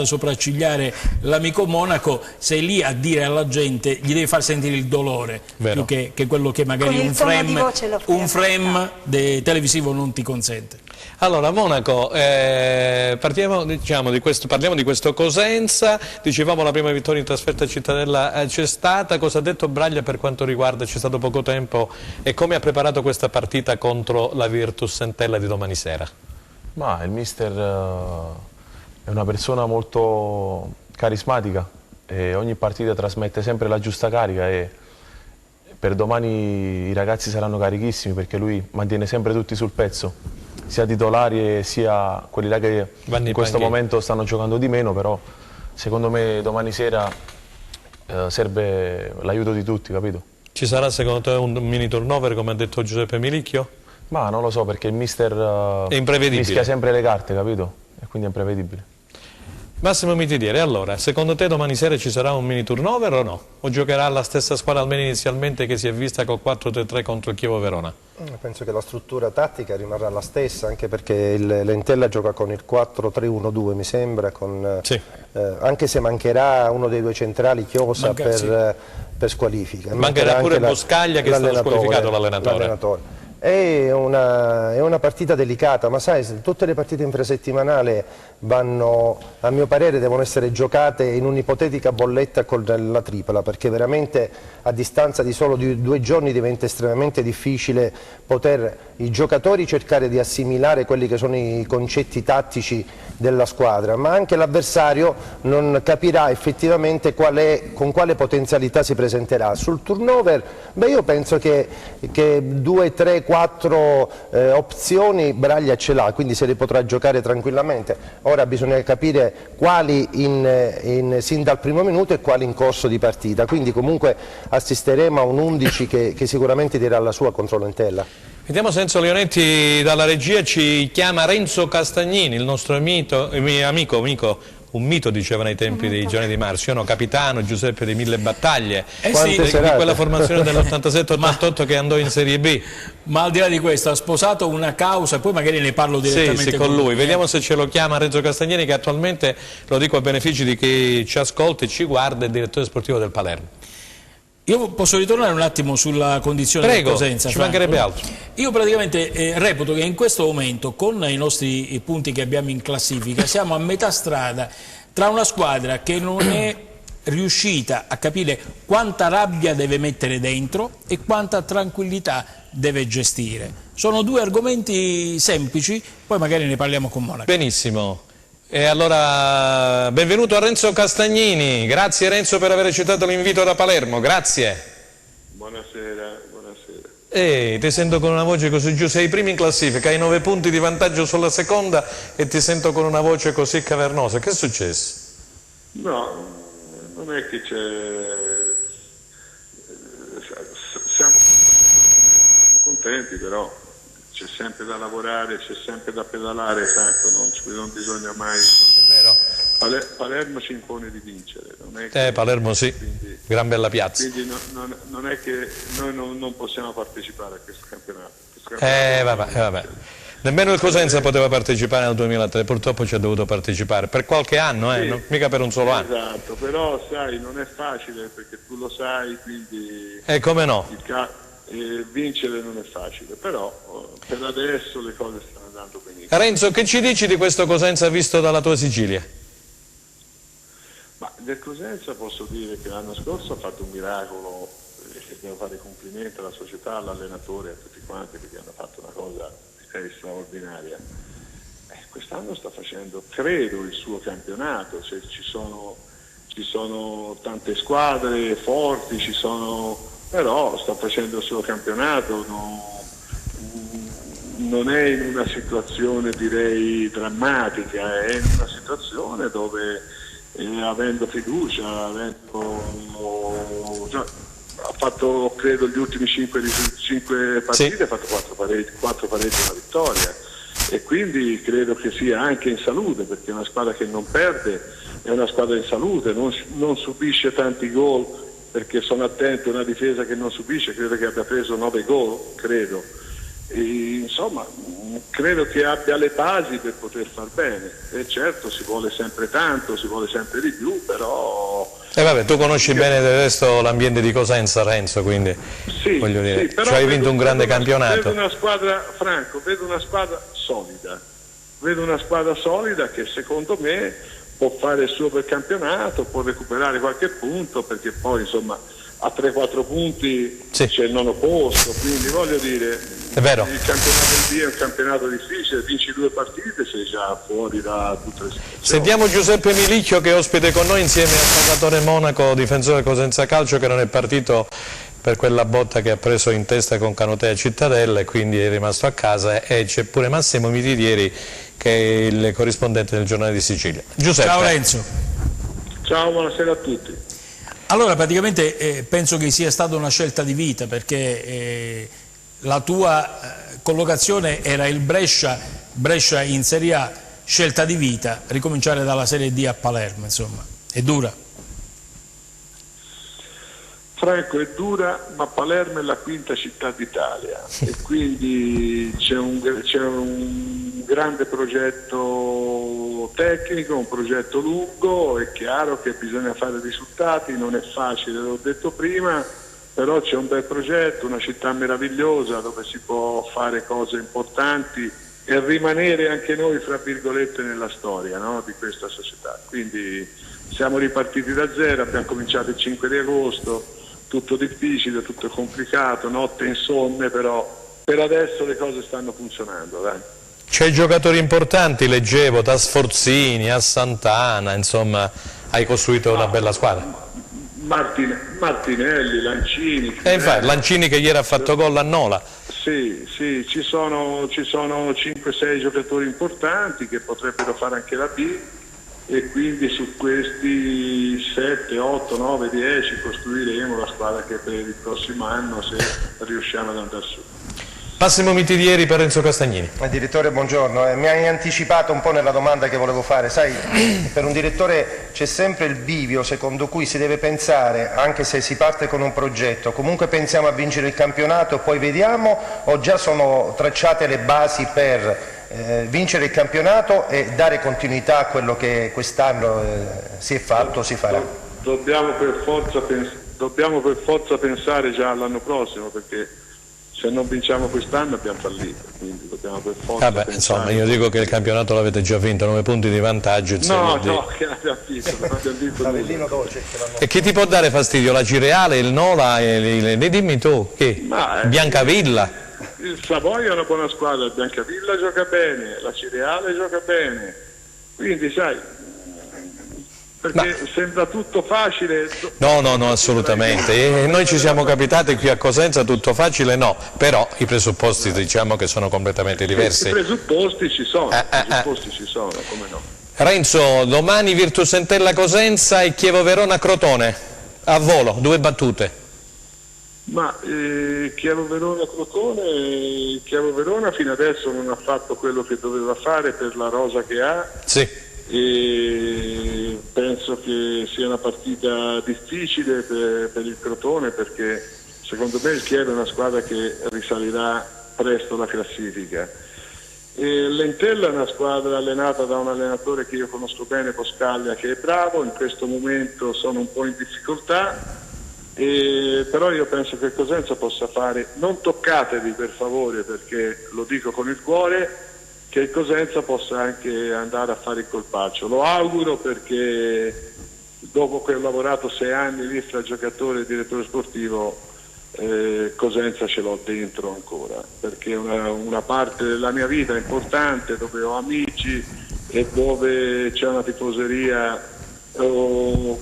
sopraccigliare l'amico Monaco, sei lì a dire alla gente, gli devi far sentire il dolore, più che quello che magari un frame televisivo non ti consente. Allora, Monaco, parliamo di questo Cosenza. Dicevamo la prima vittoria in trasferta a Cittadella c'è stata. Cosa ha detto Braglia per quanto riguarda, c'è stato poco tempo, e come ha preparato questa partita contro la Virtus Entella di domani sera? Ma il mister è una persona molto carismatica e ogni partita trasmette sempre la giusta carica, e per domani i ragazzi saranno carichissimi perché lui mantiene sempre tutti sul pezzo, sia titolari sia quelli là che in questo momento stanno giocando di meno, però secondo me domani sera serve l'aiuto di tutti, capito? Ci sarà secondo te un mini turnover come ha detto Giuseppe Milicchio? Ma non lo so, perché il mister è imprevedibile, rischia sempre le carte, capito? E quindi è imprevedibile. Massimo Mitidieri, allora, secondo te domani sera ci sarà un mini turnover o no? O giocherà la stessa squadra almeno inizialmente che si è vista col 4-3-3 contro il Chievo Verona? Penso che la struttura tattica rimarrà la stessa, anche perché l'Entella gioca con il 4-3-1-2 mi sembra, sì. Anche se mancherà uno dei 2 centrali, Chiosa, per squalifica. Mancherà pure Boscaglia, che è stato squalificato l'allenatore. È una partita delicata, ma sai, tutte le partite infrasettimanale vanno, a mio parere, devono essere giocate in un'ipotetica bolletta con la tripla, perché veramente a distanza di solo 2 giorni diventa estremamente difficile poter i giocatori cercare di assimilare quelli che sono i concetti tattici della squadra, ma anche l'avversario non capirà effettivamente con quale potenzialità si presenterà. Sul turnover, beh, io penso che 2, 3, 4 opzioni Braglia ce l'ha, quindi se le potrà giocare tranquillamente. Ora bisogna capire quali sin dal primo minuto e quali in corso di partita, quindi comunque assisteremo a un 11 che sicuramente dirà la sua contro l'Entella. Vediamo se Enzo Leonetti dalla regia ci chiama Renzo Castagnini, il nostro amico, un mito dicevano ai tempi dei Giorni di Marzio, no? Capitano Giuseppe di 1000 battaglie, di quella formazione dell'87-88 che andò in Serie B. Ma al di là di questo ha sposato una causa, poi magari ne parlo direttamente con lui. Vediamo se ce lo chiama Renzo Castagnini, che attualmente, lo dico a beneficio di chi ci ascolta e ci guarda, è direttore sportivo del Palermo. Io posso ritornare un attimo sulla condizione del Cosenza? Ci mancherebbe altro. Io praticamente reputo che in questo momento, con i nostri punti che abbiamo in classifica, siamo a metà strada tra una squadra che non è riuscita a capire quanta rabbia deve mettere dentro e quanta tranquillità deve gestire. Sono 2 argomenti semplici, poi magari ne parliamo con Monaco. Benissimo. E allora, benvenuto a Renzo Castagnini, grazie Renzo per aver accettato l'invito da Palermo, grazie. Buonasera, buonasera. Ti sento con una voce così giù, sei primi in classifica, hai 9 punti di vantaggio sulla seconda e ti sento con una voce così cavernosa, che è successo? No, non è che c'è... Siamo contenti, però c'è sempre da lavorare, c'è sempre da pedalare, ecco, non bisogna mai... È vero. Palermo ci impone di vincere. Non è che, Palermo sì, quindi, gran bella piazza. Quindi non è che noi non possiamo partecipare a questo campionato. Vabbè. Nemmeno il Cosenza poteva partecipare nel 2003, purtroppo ci ha dovuto partecipare, per qualche anno, sì, mica per un solo anno. Esatto, però sai, non è facile perché tu lo sai, quindi... Come no? vincere non è facile, però per adesso le cose stanno andando benissimo. Renzo, che ci dici di questo Cosenza visto dalla tua Sicilia? Ma del Cosenza posso dire che l'anno scorso ha fatto un miracolo, e devo fare i complimenti alla società, all'allenatore, a tutti quanti, perché hanno fatto una cosa straordinaria. Quest'anno sta facendo, credo, il suo campionato, cioè, ci sono tante squadre forti, però sta facendo il suo campionato, non è in una situazione, direi, drammatica, è in una situazione dove avendo fiducia, ha fatto, credo, gli ultimi 5 partite, sì. Ha fatto 4 pareggi e una vittoria, e quindi credo che sia anche in salute, perché è una squadra che non perde, è una squadra in salute, non subisce tanti gol, perché sono attento, una difesa che non subisce, credo che abbia preso 9 gol, credo. E, insomma, credo che abbia le basi per poter far bene, e certo si vuole sempre tanto, si vuole sempre di più, però... vabbè, tu conosci bene del resto l'ambiente di Cosenza, Renzo, quindi sì, voglio dire, però hai vinto un grande campionato. Vedo una squadra, Franco, vedo una squadra solida che secondo me può fare il suo bel campionato, può recuperare qualche punto, perché poi insomma a 3-4 punti sì. C'è il 9° posto, quindi voglio dire, è vero. Il campionato in B è un campionato difficile, vinci 2 partite, sei già fuori da tutte le situazioni. Sentiamo Giuseppe Milicchio, che è ospite con noi insieme al Salvatore Monaco, difensore Cosenza Calcio, che non è partito per quella botta che ha preso in testa con Canotea Cittadella e quindi è rimasto a casa, e c'è pure Massimo Mitidieri, che è il corrispondente del Giornale di Sicilia. Giuseppe. Ciao Renzo. Ciao, buonasera a tutti. Allora, praticamente penso che sia stata una scelta di vita, perché la tua collocazione era il Brescia in Serie A, scelta di vita, ricominciare dalla Serie D a Palermo, insomma, è dura. Franco, è dura, ma Palermo è la 5ª città d'Italia e quindi c'è un grande progetto tecnico, un progetto lungo. È chiaro che bisogna fare risultati, non è facile, l'ho detto prima, però c'è un bel progetto, una città meravigliosa dove si può fare cose importanti e rimanere anche noi, fra virgolette, nella storia, no, di questa società. Quindi siamo ripartiti da zero, abbiamo cominciato il 5 di agosto, tutto difficile, tutto complicato, notte insonne, però per adesso le cose stanno funzionando, dai. C'è giocatori importanti, leggevo, da Sforzini a Santana, insomma, hai costruito una bella squadra. Martinelli, Lancini. Infatti, Lancini che ieri ha fatto gol a Nola. Sì, ci sono 5-6 giocatori importanti che potrebbero fare anche la B, e quindi su questi 7, 8, 9, 10 costruiremo la squadra che per il prossimo anno, se riusciamo ad andare su. Massimo Mitidieri per Renzo Castagnini. Direttore, buongiorno. Mi hai anticipato un po' nella domanda che volevo fare. Sai, per un direttore c'è sempre il bivio secondo cui si deve pensare, anche se si parte con un progetto, comunque pensiamo a vincere il campionato, poi vediamo, o già sono tracciate le basi per vincere il campionato e dare continuità a quello che quest'anno si è fatto, si farà? Dobbiamo per forza pensare già all'anno prossimo, perché se non vinciamo quest'anno abbiamo fallito, quindi dobbiamo per forza pensare. Insomma, io dico che il campionato l'avete già vinto, 9 punti di vantaggio. No, che abbiamo vinto. L'Avellino dolce. E chi ti può dare fastidio? La Cireale, il Nola, dimmi tu, che? Biancavilla? Il Savoia è una buona squadra, il Biancavilla gioca bene, la Cireale gioca bene, quindi sai, perché sembra tutto facile. No, assolutamente. E noi ci siamo capitati qui a Cosenza, tutto facile no, però i presupposti diciamo che sono completamente diversi. I presupposti ci sono, come no. Renzo, domani Virtus Entella Cosenza e Chievo Verona Crotone, a volo, 2 battute. Ma Chievo Verona fino adesso non ha fatto quello che doveva fare per la rosa che ha. Sì. E penso che sia una partita difficile per il Crotone, perché secondo me il Chievo è una squadra che risalirà presto la classifica. L'Entella è una squadra allenata da un allenatore che io conosco bene, Poscaglia, che è bravo. In questo momento sono un po' in difficoltà Però io penso che Cosenza possa fare, non toccatevi per favore perché lo dico con il cuore, che il Cosenza possa anche andare a fare il colpaccio. Lo auguro perché dopo che ho lavorato 6 anni lì fra giocatore e direttore sportivo, Cosenza ce l'ho dentro ancora, perché è una parte della mia vita importante dove ho amici e dove c'è una tifoseria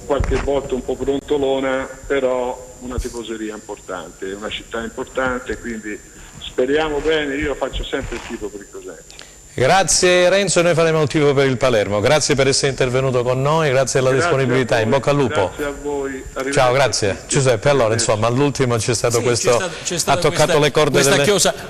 qualche volta un po' brontolona, però una tifoseria importante, una città importante, quindi speriamo bene. Io faccio sempre il tifo per il Cosenza. Grazie Renzo, noi faremo il tifo per il Palermo. Grazie per essere intervenuto con noi, grazie alla disponibilità, in bocca al lupo. Grazie a voi. Ciao, grazie. Giuseppe, allora insomma all'ultimo c'è stato questo, ha toccato le corde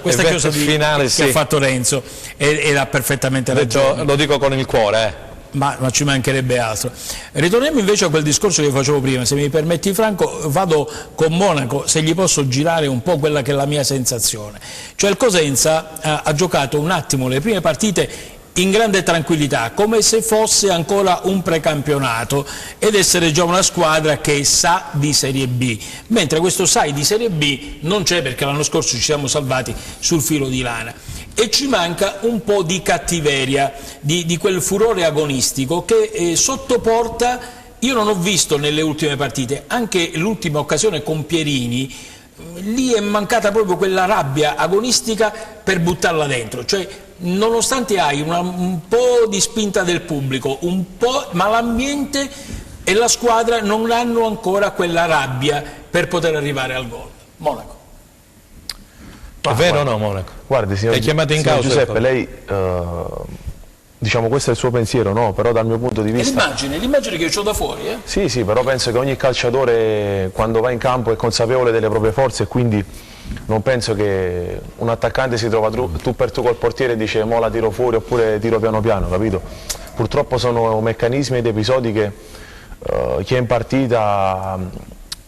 questa chiosa finale, che ha fatto Renzo e l'ha perfettamente ragione. Lo dico con il cuore, Ma ci mancherebbe altro. Ritorniamo invece a quel discorso che facevo prima, se mi permetti Franco, vado con Monaco, se gli posso girare un po' quella che è la mia sensazione. Cioè il Cosenza ha giocato un attimo le prime partite in grande tranquillità, come se fosse ancora un precampionato ed essere già una squadra che sa di Serie B, mentre questo sai di Serie B non c'è perché l'anno scorso ci siamo salvati sul filo di lana. E ci manca un po' di cattiveria, di quel furore agonistico che sotto porta io non ho visto nelle ultime partite. Anche l'ultima occasione con Pierini, lì è mancata proprio quella rabbia agonistica per buttarla dentro, cioè nonostante hai un po' di spinta del pubblico, ma l'ambiente e la squadra non hanno ancora quella rabbia per poter arrivare al gol. Monaco. È vero o no Monaco? Guardi, signor, è chiamato in causa Giuseppe, lei diciamo questo è il suo pensiero, no? Però dal mio punto di vista... L'immagine che ho da fuori, Sì, però penso che ogni calciatore quando va in campo è consapevole delle proprie forze e quindi non penso che un attaccante si trova tu per tu col portiere e dice mo la tiro fuori oppure tiro piano piano, capito? Purtroppo sono meccanismi ed episodi che chi è in partita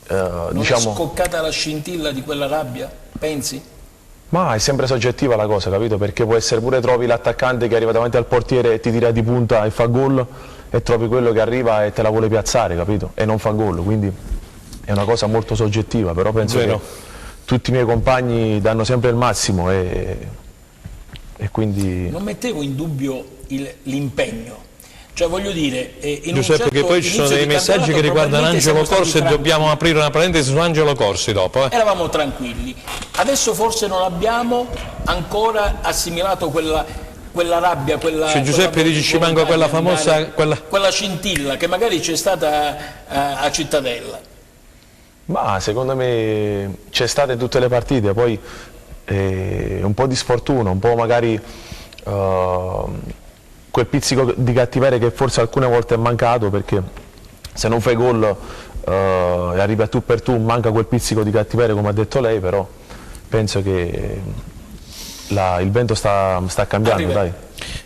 non è scoccata la scintilla di quella rabbia, pensi? Ma è sempre soggettiva la cosa, capito? Perché può essere pure trovi l'attaccante che arriva davanti al portiere e ti tira di punta e fa gol e trovi quello che arriva e te la vuole piazzare, capito? E non fa gol, quindi è una cosa molto soggettiva, però penso che tutti i miei compagni danno sempre il massimo e quindi... Non mettevo in dubbio l'impegno. Cioè voglio dire, in Giuseppe, che poi ci sono dei messaggi che riguardano Angelo Corsi e dobbiamo aprire una parentesi su Angelo Corsi dopo. Eravamo tranquilli, adesso forse non abbiamo ancora assimilato quella rabbia, Se Giuseppe dice ci manca quella famosa... Quella scintilla che magari c'è stata a Cittadella. Ma secondo me c'è stata in tutte le partite, poi un po' di sfortuna, un po' magari... quel pizzico di cattiveria che forse alcune volte è mancato, perché se non fai gol e arrivi a tu per tu manca quel pizzico di cattiveria come ha detto lei, però penso che il vento sta cambiando. Dai.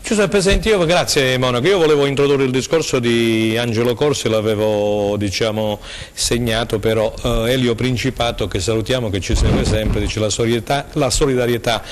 Giuseppe, senti, grazie Monaco, io volevo introdurre il discorso di Angelo Corsi, l'avevo segnato, però Elio Principato, che salutiamo, che ci segue sempre, dice la solidarietà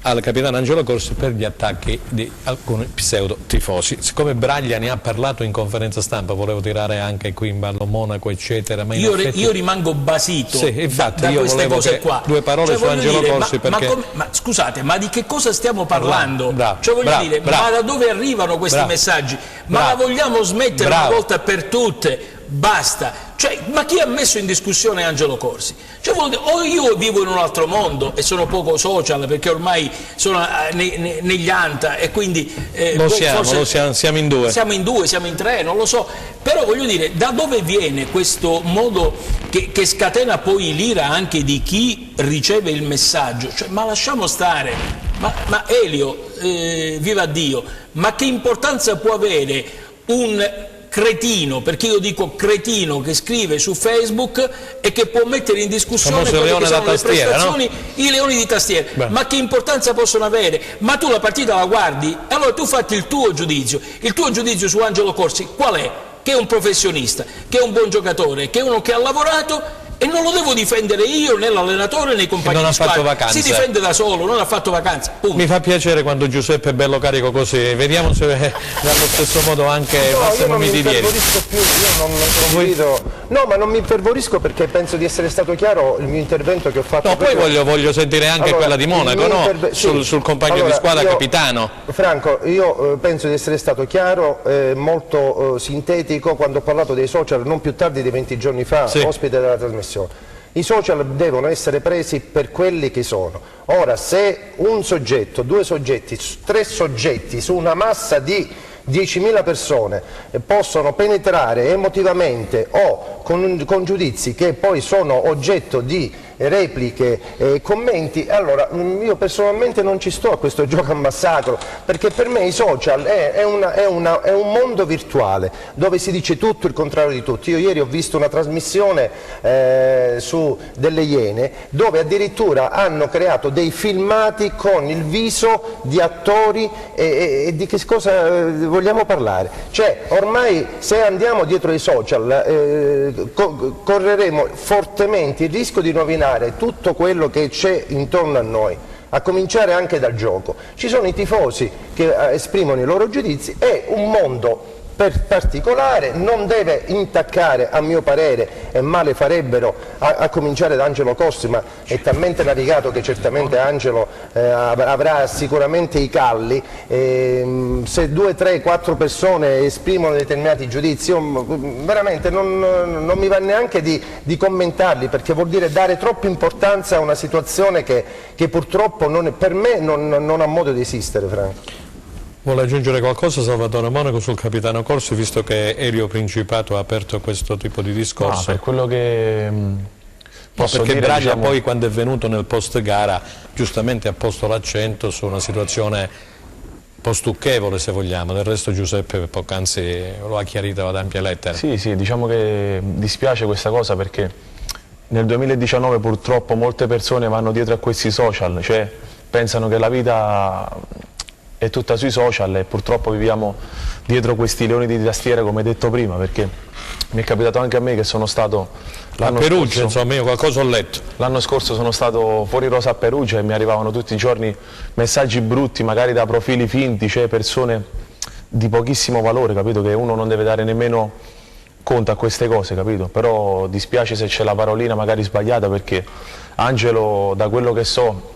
al capitano Angelo Corsi per gli attacchi di alcuni pseudo tifosi. Siccome Braglia ne ha parlato in conferenza stampa, volevo tirare anche qui in ballo Monaco eccetera, ma io rimango basito da io queste cose qua. Due parole su Angelo Corsi, perché... ma scusate, ma di che cosa stiamo parlando? Bravo, ma da dove arrivano questi messaggi? Ma la vogliamo smettere una volta per tutte? Basta. Cioè, ma chi ha messo in discussione Angelo Corsi? Cioè, o io vivo in un altro mondo e sono poco social perché ormai sono negli anta e quindi siamo in due. Siamo in tre, non lo so. Però voglio dire, da dove viene questo modo che scatena poi l'ira anche di chi riceve il messaggio? Cioè, ma lasciamo stare. Ma Elio, viva Dio, ma che importanza può avere un cretino, perché io dico cretino, che scrive su Facebook e che può mettere in discussione quelle che sono le prestazioni, i leoni di tastiera? Beh. Ma che importanza possono avere? Ma tu la partita la guardi, allora tu fatti il tuo giudizio su Angelo Corsi qual è? Che è un professionista, che è un buon giocatore, che è uno che ha lavorato, e non lo devo difendere io, né l'allenatore, né i compagni di squadra. Si difende da solo, non ha fatto vacanze. Punto. Mi fa piacere quando Giuseppe è bello carico così, vediamo se dallo stesso modo anche Massimo Mitidieri. Io non condivido No, ma non mi infervorisco perché penso di essere stato chiaro il mio intervento che ho fatto. No, poi voglio sentire anche quella di Monaco, no? Sul compagno di squadra, capitano. Franco, io penso di essere stato chiaro, molto sintetico quando ho parlato dei social non più tardi di 20 giorni fa, ospite della trasmissione. I social devono essere presi per quelli che sono. Ora, se un soggetto, 2 soggetti, 3 soggetti su una massa di 10.000 persone possono penetrare emotivamente o con giudizi che poi sono oggetto di repliche e commenti, allora io personalmente non ci sto a questo gioco a massacro, perché per me i social è un mondo virtuale dove si dice tutto il contrario di tutto. Io ieri ho visto una trasmissione su delle Iene dove addirittura hanno creato dei filmati con il viso di attori e di che cosa vogliamo parlare? Cioè ormai se andiamo dietro ai social correremo fortemente il rischio di rovinare tutto quello che c'è intorno a noi, a cominciare anche dal gioco. Ci sono i tifosi che esprimono i loro giudizi, è un mondo particolare, non deve intaccare, a mio parere, e male farebbero a cominciare da Angelo Cossi, ma è talmente navigato che certamente Angelo avrà sicuramente i calli. Se 2, 3, 4 persone esprimono determinati giudizi, io veramente non mi va neanche di commentarli, perché vuol dire dare troppa importanza a una situazione che purtroppo per me non ha modo di esistere, Franco. Vuole aggiungere qualcosa Salvatore Monaco sul capitano Corsi, visto che Elio Principato ha aperto questo tipo di discorso? Per quello che posso perché dire, Braga poi quando è venuto nel post gara giustamente ha posto l'accento su una situazione un po' stucchevole, se vogliamo, del resto Giuseppe poc'anzi lo ha chiarito ad ampie lettere. Sì, diciamo che dispiace questa cosa perché nel 2019 purtroppo molte persone vanno dietro a questi social, cioè pensano che la vita è tutta sui social e purtroppo viviamo dietro questi leoni di tastiera, come detto prima, perché mi è capitato anche a me che sono stato a Perugia, insomma io qualcosa ho letto. L'anno scorso sono stato fuori rosa a Perugia e mi arrivavano tutti i giorni messaggi brutti, magari da profili finti, cioè persone di pochissimo valore, capito? Che uno non deve dare nemmeno conto a queste cose, capito? Però dispiace se c'è la parolina magari sbagliata, perché Angelo, da quello che so,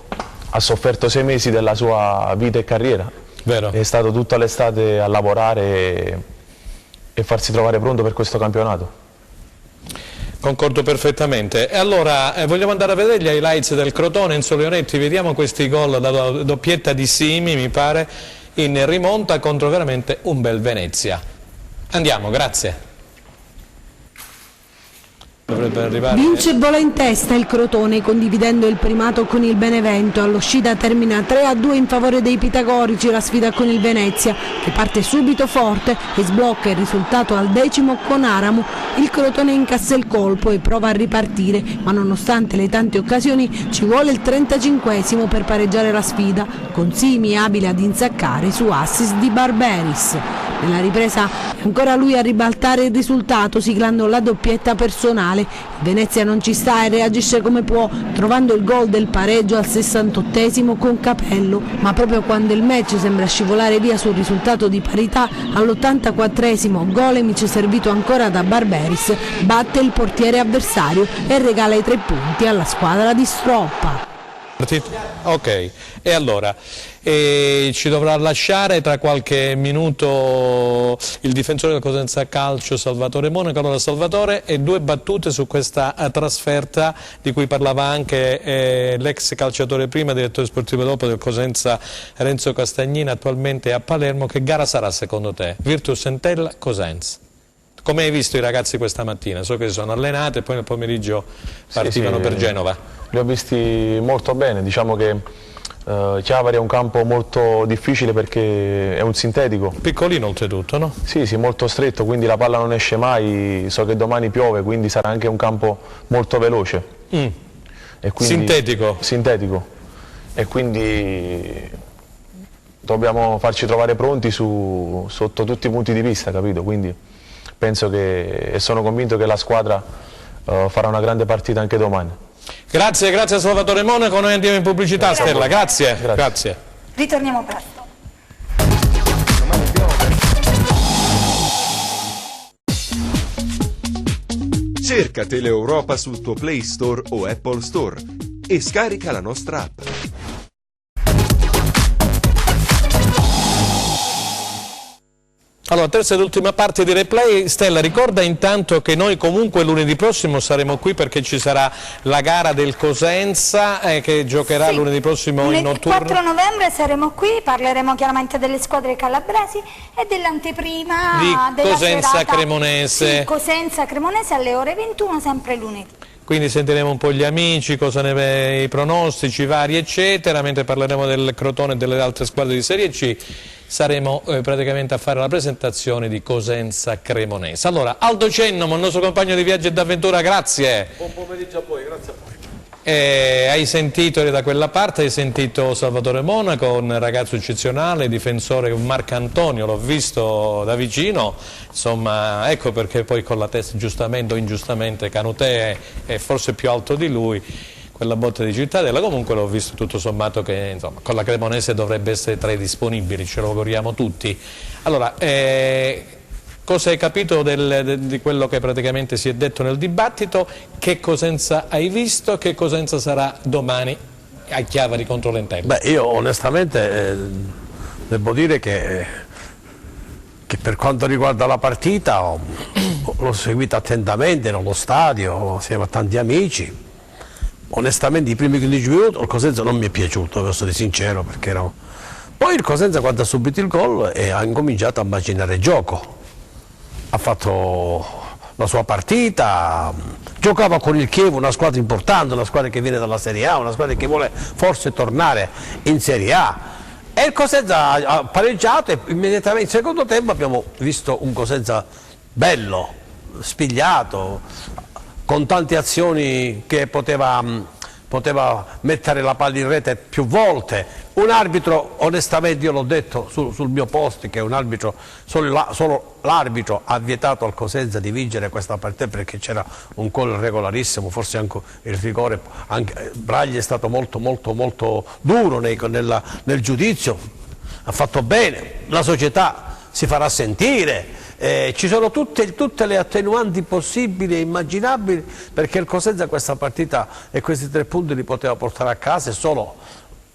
ha sofferto 6 mesi della sua vita e carriera. Vero. È stato tutta l'estate a lavorare e farsi trovare pronto per questo campionato. Concordo perfettamente. E allora vogliamo andare a vedere gli highlights del Crotone. Enzo Leonetti, vediamo questi gol da doppietta di Simi, mi pare, in rimonta contro veramente un bel Venezia. Andiamo, grazie. Vince e vola in testa il Crotone, condividendo il primato con il Benevento. All'uscita termina 3-2 in favore dei pitagorici la sfida con il Venezia, che parte subito forte e sblocca il risultato al 10° con Aramu. Il Crotone incassa il colpo e prova a ripartire, ma nonostante le tante occasioni ci vuole il 35° per pareggiare la sfida, con Simi abile ad insaccare su assist di Barberis. Nella ripresa è ancora lui a ribaltare il risultato, siglando la doppietta personale. Il Venezia non ci sta e reagisce come può, trovando il gol del pareggio al 68° con Capello, ma proprio quando il match sembra scivolare via sul risultato di parità, all'84° Golemic, servito ancora da Barberis, batte il portiere avversario e regala i 3 punti alla squadra di Stroppa. Ok, e allora ci dovrà lasciare tra qualche minuto il difensore del Cosenza Calcio Salvatore Monaco. Allora Salvatore, e 2 battute su questa trasferta di cui parlava anche l'ex calciatore prima, direttore sportivo dopo del Cosenza Renzo Castagnina, attualmente a Palermo. Che gara sarà secondo te? Virtus Entella Cosenza. Come hai visto i ragazzi questa mattina? So che si sono allenati e poi nel pomeriggio partivano per Genova. Li ho visti molto bene, diciamo che Chiavari è un campo molto difficile perché è un sintetico. Piccolino oltretutto, no? Sì, molto stretto, quindi la palla non esce mai, so che domani piove, quindi sarà anche un campo molto veloce. E quindi, sintetico? Sintetico, e quindi dobbiamo farci trovare pronti sotto tutti i punti di vista, capito? Quindi penso e sono convinto che la squadra farà una grande partita anche domani. Grazie a Salvatore Monaco, noi andiamo in pubblicità. Stella, grazie. Ritorniamo presto. Cerca Teleeuropa sul tuo Play Store o Apple Store e scarica la nostra app. Allora, terza ed ultima parte di replay. Stella, ricorda intanto che noi comunque lunedì prossimo saremo qui perché ci sarà la gara del Cosenza che giocherà lunedì prossimo in notturno. Il 4 novembre saremo qui, parleremo chiaramente delle squadre calabresi e dell'anteprima della Cosenza serata, Cremonese. sì, Cosenza Cremonese alle ore 21, sempre lunedì. Quindi sentiremo un po' gli amici, i pronostici vari eccetera, mentre parleremo del Crotone e delle altre squadre di Serie C. Saremo praticamente a fare la presentazione di Cosenza Cremonese. Allora, Aldo Cennomo, il nostro compagno di viaggio e d'avventura, grazie. Buon pomeriggio a voi, grazie a voi. Hai sentito, eri da quella parte, hai sentito Salvatore Monaco, un ragazzo eccezionale, difensore, un Marcantonio, l'ho visto da vicino, insomma, ecco perché poi con la testa giustamente o ingiustamente Canutè è forse più alto di lui. Quella botta di Cittadella, comunque l'ho visto tutto sommato che insomma, con la Cremonese dovrebbe essere tra i disponibili, ce lo auguriamo tutti. Allora, cosa hai capito di quello che praticamente si è detto nel dibattito? Che Cosenza hai visto? Che Cosenza sarà domani a Chiavari contro l'Entella? Beh, io onestamente devo dire che per quanto riguarda la partita l'ho seguita attentamente nello stadio, assieme a tanti amici. Onestamente i primi 15 minuti il Cosenza non mi è piaciuto, devo essere sincero, perché no. Poi il Cosenza quando ha subito il gol ha incominciato a macinare gioco, ha fatto la sua partita, giocava con il Chievo, una squadra importante, una squadra che viene dalla Serie A, una squadra che vuole forse tornare in Serie A. E il Cosenza ha pareggiato e immediatamente in secondo tempo abbiamo visto un Cosenza bello, spigliato, con tante azioni che poteva mettere la palla in rete più volte. Un arbitro, onestamente io l'ho detto sul mio post, che un arbitro, solo l'arbitro ha vietato al Cosenza di vincere questa partita perché c'era un gol regolarissimo, forse anche il rigore, anche Bragli è stato molto duro nel giudizio, ha fatto bene, la società si farà sentire. Ci sono tutte le attenuanti possibili e immaginabili perché il Cosenza questa partita e questi 3 punti li poteva portare a casa, e solo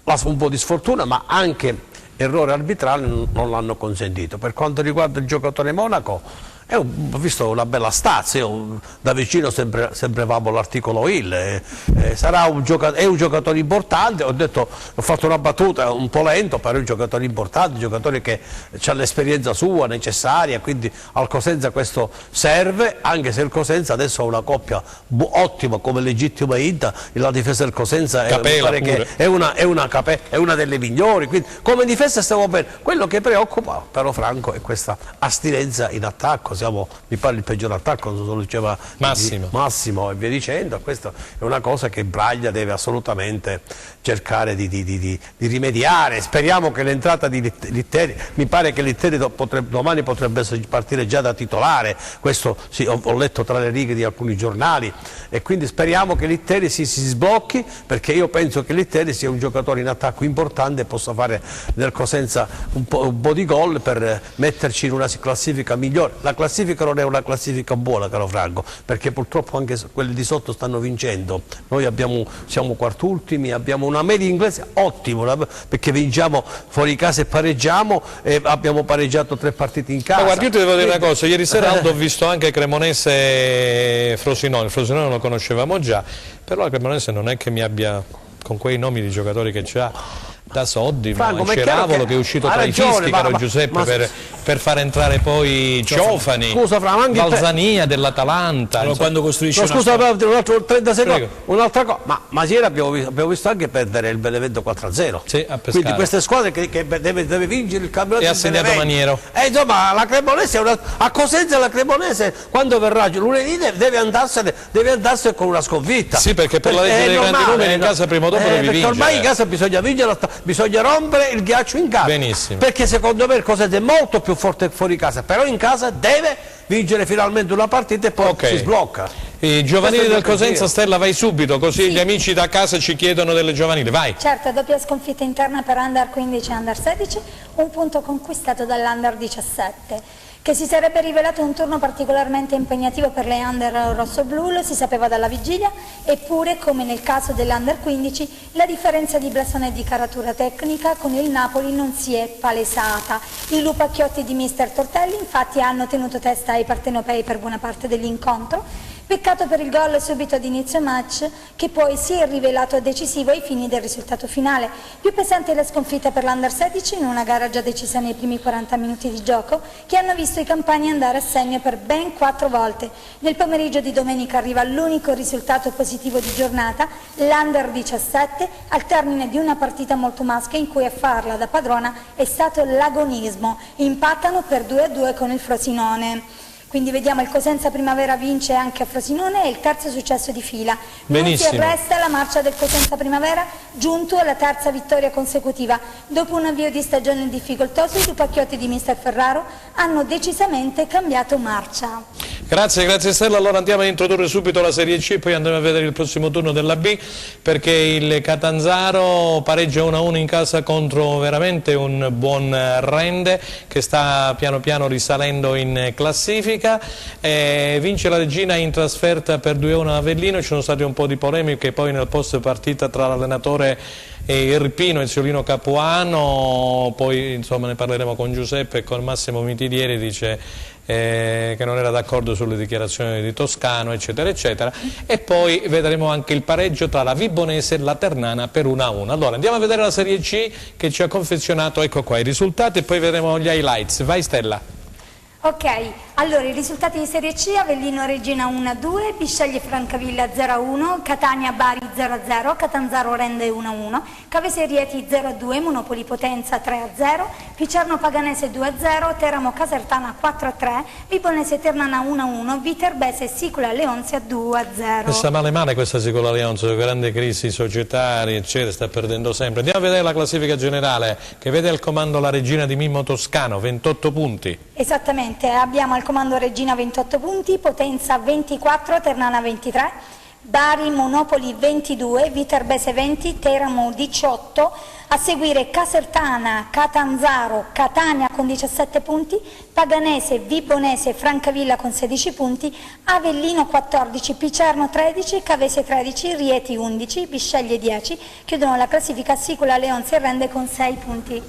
un po' di sfortuna ma anche errore arbitrale non l'hanno consentito. Per quanto riguarda il giocatore Monaco, ho visto una bella stazza, io da vicino sembravo l'articolo Hill, è un giocatore importante, ho fatto una battuta un po' lento, però è un giocatore importante, un giocatore che ha l'esperienza sua necessaria, quindi al Cosenza questo serve, anche se il Cosenza adesso ha una coppia ottima come legittima Inta, la difesa del Cosenza è una delle migliori, quindi come difesa stiamo bene. Quello che preoccupa però Franco è questa astinenza in attacco. Mi pare il peggior attacco, non so, lo diceva Massimo e via dicendo. Questa è una cosa che Braglia deve assolutamente cercare di rimediare. Speriamo che l'entrata di Litteri, mi pare che Litteri domani potrebbe partire già da titolare, questo sì, ho letto tra le righe di alcuni giornali, e quindi speriamo che Litteri si sblocchi, perché io penso che Litteri sia un giocatore in attacco importante e possa fare nel Cosenza un po' di gol per metterci in una classifica migliore. La classifica non è una classifica buona, caro Franco, perché purtroppo anche quelli di sotto stanno vincendo. Noi siamo quartultimi, abbiamo una media inglese ottima, perché vinciamo fuori casa e pareggiamo, e abbiamo pareggiato 3 partite in casa. Ma guarda, io ti devo dire una cosa, ieri sera Aldo ho visto anche Cremonese Frosinone, il Frosinone lo conoscevamo già, però la Cremonese non è che mi abbia, con quei nomi di giocatori che c'ha, da Soddi, Ceravolo che è uscito tra i fischi, caro Giuseppe, per far entrare poi Ciofani, Valzania dell'Atalanta. Allora, quando costruisce scusa, un altro 30 secondi, un'altra cosa, ma ieri abbiamo visto anche perdere il Benevento 4-0. Sì, a quindi queste squadre che deve vincere il campionato. E ha segnato Maniero. Insomma, la Cremonese a Cosenza la Cremonese quando verrà lunedì deve andarsene con una sconfitta. Sì, perché per la legge dei grandi numeri in casa prima o dopo devi vincere. Ormai in casa bisogna vincere, bisogna rompere il ghiaccio in casa. Benissimo. Perché secondo me il Cosenza è molto più forte fuori casa, però in casa deve vincere finalmente una partita e poi si sblocca. I giovanili del Cosenza, Stella, vai subito, così gli amici da casa ci chiedono delle giovanili, vai. Certo, doppia sconfitta interna per Under 15 e Under 16, un punto conquistato dall'Under 17. Che si sarebbe rivelato un turno particolarmente impegnativo per le under rossoblu lo si sapeva dalla vigilia, eppure, come nel caso dell'under 15, la differenza di blasone e di caratura tecnica con il Napoli non si è palesata. I lupacchiotti di mister Tortelli infatti hanno tenuto testa ai partenopei per buona parte dell'incontro. Peccato per il gol subito ad inizio match, che poi si è rivelato decisivo ai fini del risultato finale. Più pesante la sconfitta per l'Under 16 in una gara già decisa nei primi 40 minuti di gioco, che hanno visto i campani andare a segno per ben 4 volte. Nel pomeriggio di domenica arriva l'unico risultato positivo di giornata, l'Under 17, al termine di una partita molto maschia in cui a farla da padrona è stato l'agonismo. Impattano per 2-2 con il Frosinone. Quindi vediamo il Cosenza Primavera vince anche a Frosinone, è il terzo successo di fila. Non si arresta la marcia del Cosenza Primavera, giunto alla terza vittoria consecutiva. Dopo un avvio di stagione difficoltoso, i lupacchiotti di mister Ferraro hanno decisamente cambiato marcia. Grazie Stella. Allora andiamo a introdurre subito la Serie C, poi andremo a vedere il prossimo turno della B, perché il Catanzaro pareggia 1-1 in casa contro veramente un buon Rende, che sta piano piano risalendo in classifica. Vince la Regina in trasferta per 2-1 a Avellino. Ci sono state un po' di polemiche poi nel post partita tra l'allenatore Irpino e Ziolino Capuano, poi insomma ne parleremo con Giuseppe e con Massimo Mitidieri, dice che non era d'accordo sulle dichiarazioni di Toscano eccetera eccetera, e poi vedremo anche il pareggio tra la Vibonese e la Ternana per 1-1. Allora andiamo a vedere la Serie C che ci ha confezionato, ecco qua i risultati, e poi vedremo gli highlights. Vai Stella. Ok, allora i risultati di Serie C: Avellino Regina 1-2, Bisceglie Francavilla 0-1, Catania Bari 0-0, Catanzaro Rende 1-1, Cavese Rieti 0-2, Monopoli Potenza 3-0, Picerno Paganese 2-0, Teramo Casertana 4-3, Vibonese Ternana 1-1, Viterbese Sicola Leonzia 2-0. Sta male questa Sicola Leonzia, grande crisi societaria eccetera, sta perdendo sempre. Andiamo a vedere la classifica generale che vede al comando la Regina di Mimmo Toscano, 28 punti. Esattamente. Abbiamo al comando Regina 28 punti, Potenza 24, Ternana 23, Bari, Monopoli 22, Viterbese 20, Teramo 18, a seguire Casertana, Catanzaro, Catania con 17 punti, Paganese, Vibonese, Francavilla con 16 punti, Avellino 14, Picerno 13, Cavese 13, Rieti 11, Bisceglie 10, chiudono la classifica Sicola Leonzia e Rende con 6 punti.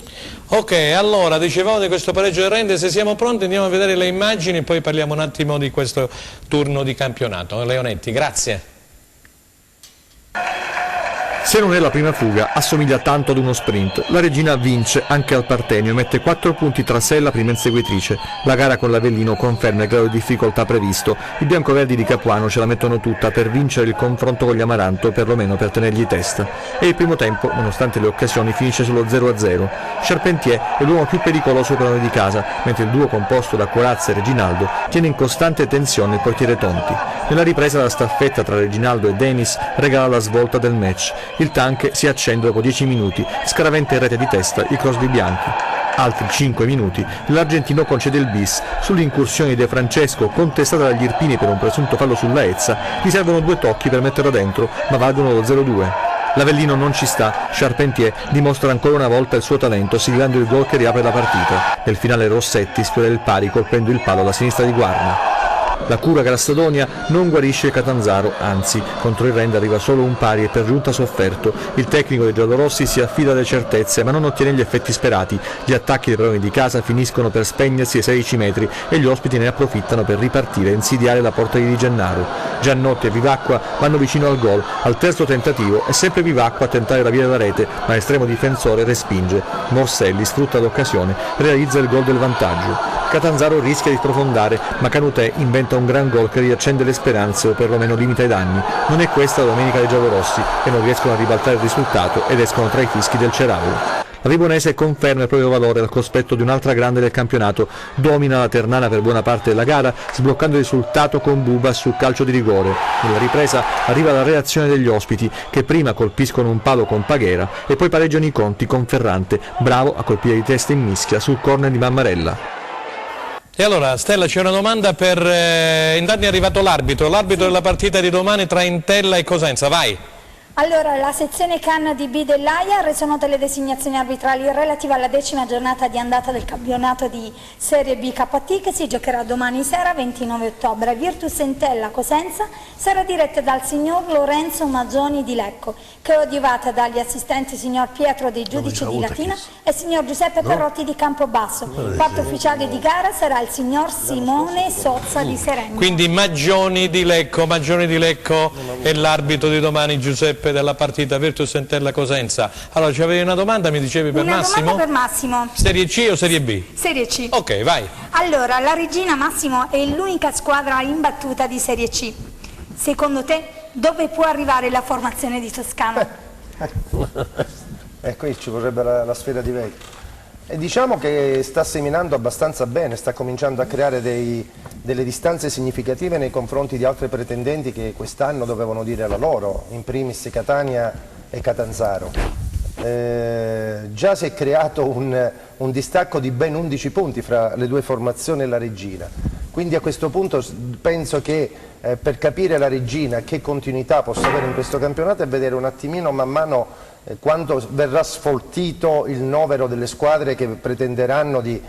Ok, allora dicevamo di questo pareggio del Rende, se siamo pronti andiamo a vedere le immagini e poi parliamo un attimo di questo turno di campionato. Leonetti, grazie. Se non è la prima fuga, assomiglia tanto ad uno sprint. La Regina vince anche al Partenio, mette 4 punti tra sé e la prima inseguitrice. La gara con l'Avellino conferma il grado di difficoltà previsto. I biancoverdi di Capuano ce la mettono tutta per vincere il confronto con gli Amaranto, perlomeno per tenergli testa. E il primo tempo, nonostante le occasioni, finisce sullo 0-0. Charpentier è l'uomo più pericoloso per noi di casa, mentre il duo composto da Corazza e Reginaldo tiene in costante tensione il portiere Tonti. Nella ripresa la staffetta tra Reginaldo e Denis regala la svolta del match. Il tank si accende dopo 10 minuti, scaraventa in rete di testa il cross di Bianchi. Altri 5 minuti, l'argentino concede il bis. Sull'incursione di De Francesco, contestata dagli Irpini per un presunto fallo sulla Ezza, gli servono 2 tocchi per metterlo dentro, ma valgono lo 0-2. L'Avellino non ci sta, Charpentier dimostra ancora una volta il suo talento siglando il gol che riapre la partita. Nel finale Rossetti sfiora il pari colpendo il palo alla sinistra di Guarna. La cura Grassadonia non guarisce il Catanzaro, anzi, contro il Rende arriva solo un pari e per giunta sofferto. Il tecnico dei giallorossi si affida alle certezze ma non ottiene gli effetti sperati. Gli attacchi dei padroni di casa finiscono per spegnersi ai 16 metri e gli ospiti ne approfittano per ripartire e insidiare la porta di Gennaro. Giannotti e Vivacqua vanno vicino al gol. Al terzo tentativo è sempre Vivacqua a tentare la via della rete, ma l'estremo difensore respinge. Morselli sfrutta l'occasione e realizza il gol del vantaggio. Catanzaro rischia di sprofondare, ma Canutè inventa un gran gol che riaccende le speranze o perlomeno limita i danni. Non è questa la domenica dei giallorossi, che non riescono a ribaltare il risultato ed escono tra i fischi del Cerallo. La Vibonese conferma il proprio valore al cospetto di un'altra grande del campionato, domina la Ternana per buona parte della gara, sbloccando il risultato con Buba sul calcio di rigore. Nella ripresa arriva la reazione degli ospiti, che prima colpiscono un palo con Paghera e poi pareggiano i conti con Ferrante, bravo a colpire di testa in mischia sul corner di Mammarella. E allora Stella, c'è una domanda per... intanto è arrivato l'arbitro della partita di domani tra Entella e Cosenza, vai! Allora, la sezione Canna di B dell'AIA ha reso note le designazioni arbitrali relative alla 10ª giornata di andata del campionato di Serie B KT che si giocherà domani sera 29 ottobre. Virtus Entella Cosenza sarà diretta dal signor Lorenzo Maggioni di Lecco, che è coadiuvata dagli assistenti signor Pietro dei Giudici di Latina e signor Giuseppe Perrotti di Campobasso. Parte ufficiale di gara sarà il signor Simone Sozza di Serenno. Quindi Maggioni di Lecco è l'arbitro di domani, Giuseppe, della partita Virtus Entella Cosenza. Allora, c'avevi una domanda, mi dicevi per Massimo? Una domanda per Massimo. Serie C o Serie B? Serie C. Ok, vai. Allora, la Regina, Massimo, è l'unica squadra imbattuta di Serie C. Secondo te, dove può arrivare la formazione di Toscana? Qui ci vorrebbe la sfera di vetro. E diciamo che sta seminando abbastanza bene, sta cominciando a creare delle distanze significative nei confronti di altre pretendenti che quest'anno dovevano dire la loro, in primis Catania e Catanzaro. Già si è creato un distacco di ben 11 punti fra le due formazioni e la Regina, quindi a questo punto penso che per capire la Regina che continuità possa avere in questo campionato e vedere un attimino man mano quando verrà sfoltito il novero delle squadre che pretenderanno di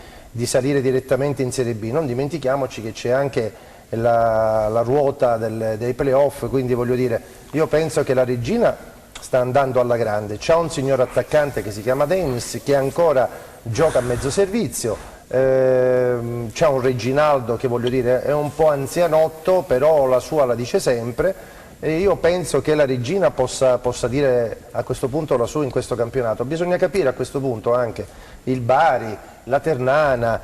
salire direttamente in Serie B. Non dimentichiamoci che c'è anche la ruota dei playoff, quindi voglio dire, io penso che la Regina sta andando alla grande, c'ha un signor attaccante che si chiama Dennis che ancora gioca a mezzo servizio, c'ha un Reginaldo che voglio dire è un po' anzianotto, però la sua la dice sempre. E io penso che la Regina possa dire a questo punto la sua in questo campionato. Bisogna capire a questo punto anche il Bari, la Ternana,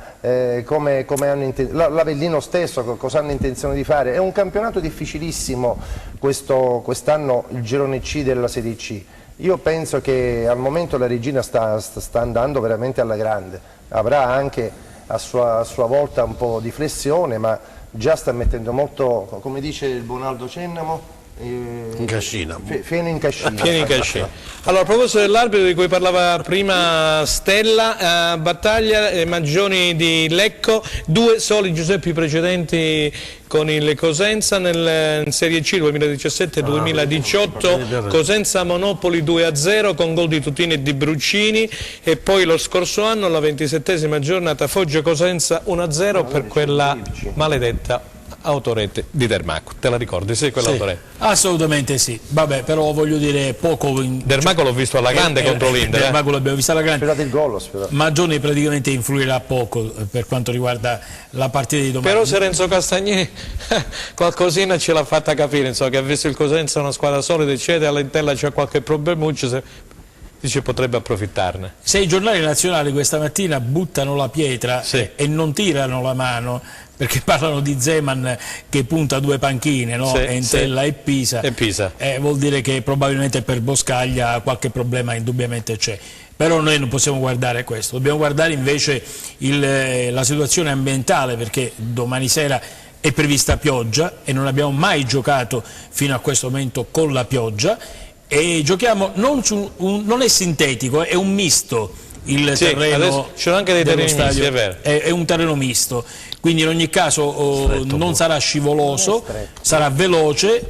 come hanno l'Avellino stesso cosa hanno intenzione di fare. È un campionato difficilissimo quest'anno, il girone C della Serie C. Io penso che al momento la Regina sta andando veramente alla grande, avrà anche a sua volta un po' di flessione, ma già sta mettendo molto, come dice il Bonaldo Cennamo, in cascina. Fieno in cascina. Allora, a proposito dell'arbitro di cui parlava prima Stella, battaglia Maggioni di Lecco, 2 soli Giuseppi precedenti con il Cosenza nel Serie C 2017-2018, Cosenza Monopoli 2-0 con gol di Tutini e di Bruccini, e poi lo scorso anno la 27ª giornata Foggia Cosenza 1-0 per quella maledetta autorete di Dermaco. Te la ricordi? Sì, quell'autorete? Assolutamente sì. Vabbè, però voglio dire poco. Dermaco l'ho visto alla grande contro l'Inter. Dermaco l'abbiamo visto alla grande. Sperato il gol, Maggioni praticamente influirà poco per quanto riguarda la partita di domani. Però se Renzo Castagni qualcosina ce l'ha fatta capire, insomma, che ha visto il Cosenza una squadra solida, eccetera, all'Entella c'è qualche problemuccio, dice potrebbe approfittarne. Se i giornali nazionali questa mattina buttano la pietra e non tirano la mano, perché parlano di Zeman che punta 2 panchine, no? Entella e Pisa, vuol dire che probabilmente per Boscaglia qualche problema indubbiamente c'è. Però noi non possiamo guardare questo, dobbiamo guardare invece la situazione ambientale, perché domani sera è prevista pioggia e non abbiamo mai giocato fino a questo momento con la pioggia, e giochiamo non è sintetico, è un misto il terreno. Ci sono anche dei terreni misti, è vero. È un terreno misto, quindi in ogni caso non sarà scivoloso, sarà veloce,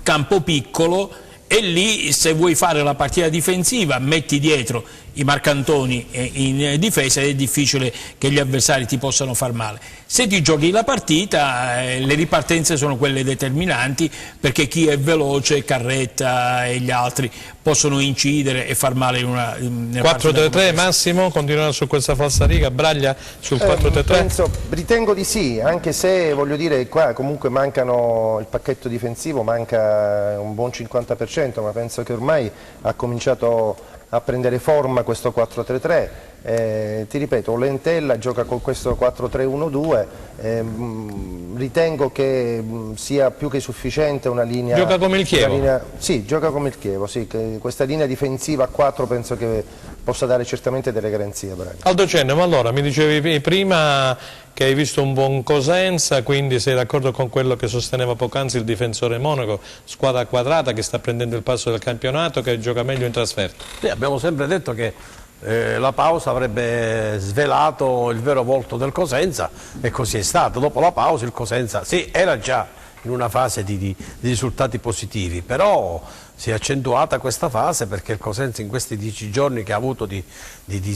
campo piccolo, e lì se vuoi fare la partita difensiva metti dietro i marcantoni in difesa ed è difficile che gli avversari ti possano far male. Se ti giochi la partita le ripartenze sono quelle determinanti, perché chi è veloce, Carretta e gli altri possono incidere e far male in una 4-3-3. Massimo, continuare su questa falsariga, Braglia sul 4-3-3? Ritengo di sì, anche se voglio dire qua comunque mancano, il pacchetto difensivo manca un buon 50%, ma penso che ormai ha cominciato a prendere forma questo 4-3-3. Ti ripeto, Lentella gioca con questo 4-3-1-2, ritengo che sia più che sufficiente una linea. Gioca come il Chievo? Sì, gioca come il Chievo, sì, questa linea difensiva a 4 penso che possa dare certamente delle garanzie. Aldo Cennamo, allora mi dicevi prima che hai visto un buon Cosenza, quindi sei d'accordo con quello che sosteneva poc'anzi il difensore Monaco, squadra quadrata che sta prendendo il passo del campionato, che gioca meglio in trasferta? Sì, abbiamo sempre detto che la pausa avrebbe svelato il vero volto del Cosenza, e così è stato. Dopo la pausa il Cosenza era già in una fase di risultati positivi, però si è accentuata questa fase perché il Cosenza in questi 10 giorni che ha avuto di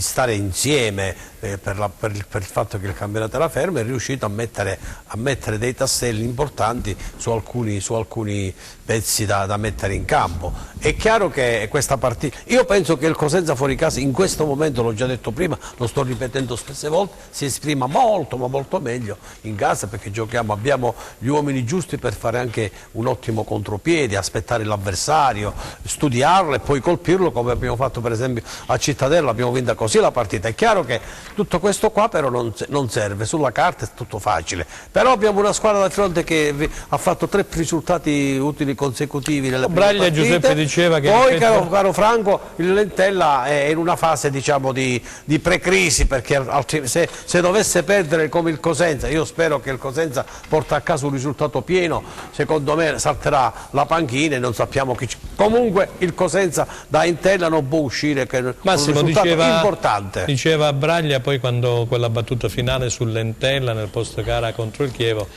stare insieme per il fatto che il campionato era fermo, è riuscito a mettere dei tasselli importanti su alcuni pezzi da mettere in campo. È chiaro che questa partita, io penso che il Cosenza fuori casa in questo momento, l'ho già detto prima, lo sto ripetendo spesse volte, si esprima molto ma molto meglio in casa, perché abbiamo gli uomini giusti per fare anche un ottimo contropiede, aspettare l'avversario, studiarlo e poi colpirlo, come abbiamo fatto per esempio a Cittadella, abbiamo vinto così la partita. È chiaro che tutto questo qua però non serve, sulla carta è tutto facile, però abbiamo una squadra da fronte che ha fatto 3 risultati utili consecutivi nelle prime Braglia partite. Giuseppe diceva che poi caro Franco, il Lentella è in una fase diciamo di precrisi, perché se dovesse perdere come il Cosenza, io spero che il Cosenza porta a casa un risultato pieno, secondo me salterà la panchina e non sappiamo chi. Comunque il Cosenza da Entella non può uscire che un risultato importante. Diceva Braglia poi quando quella battuta finale sull'Entella nel post gara contro il Chievo,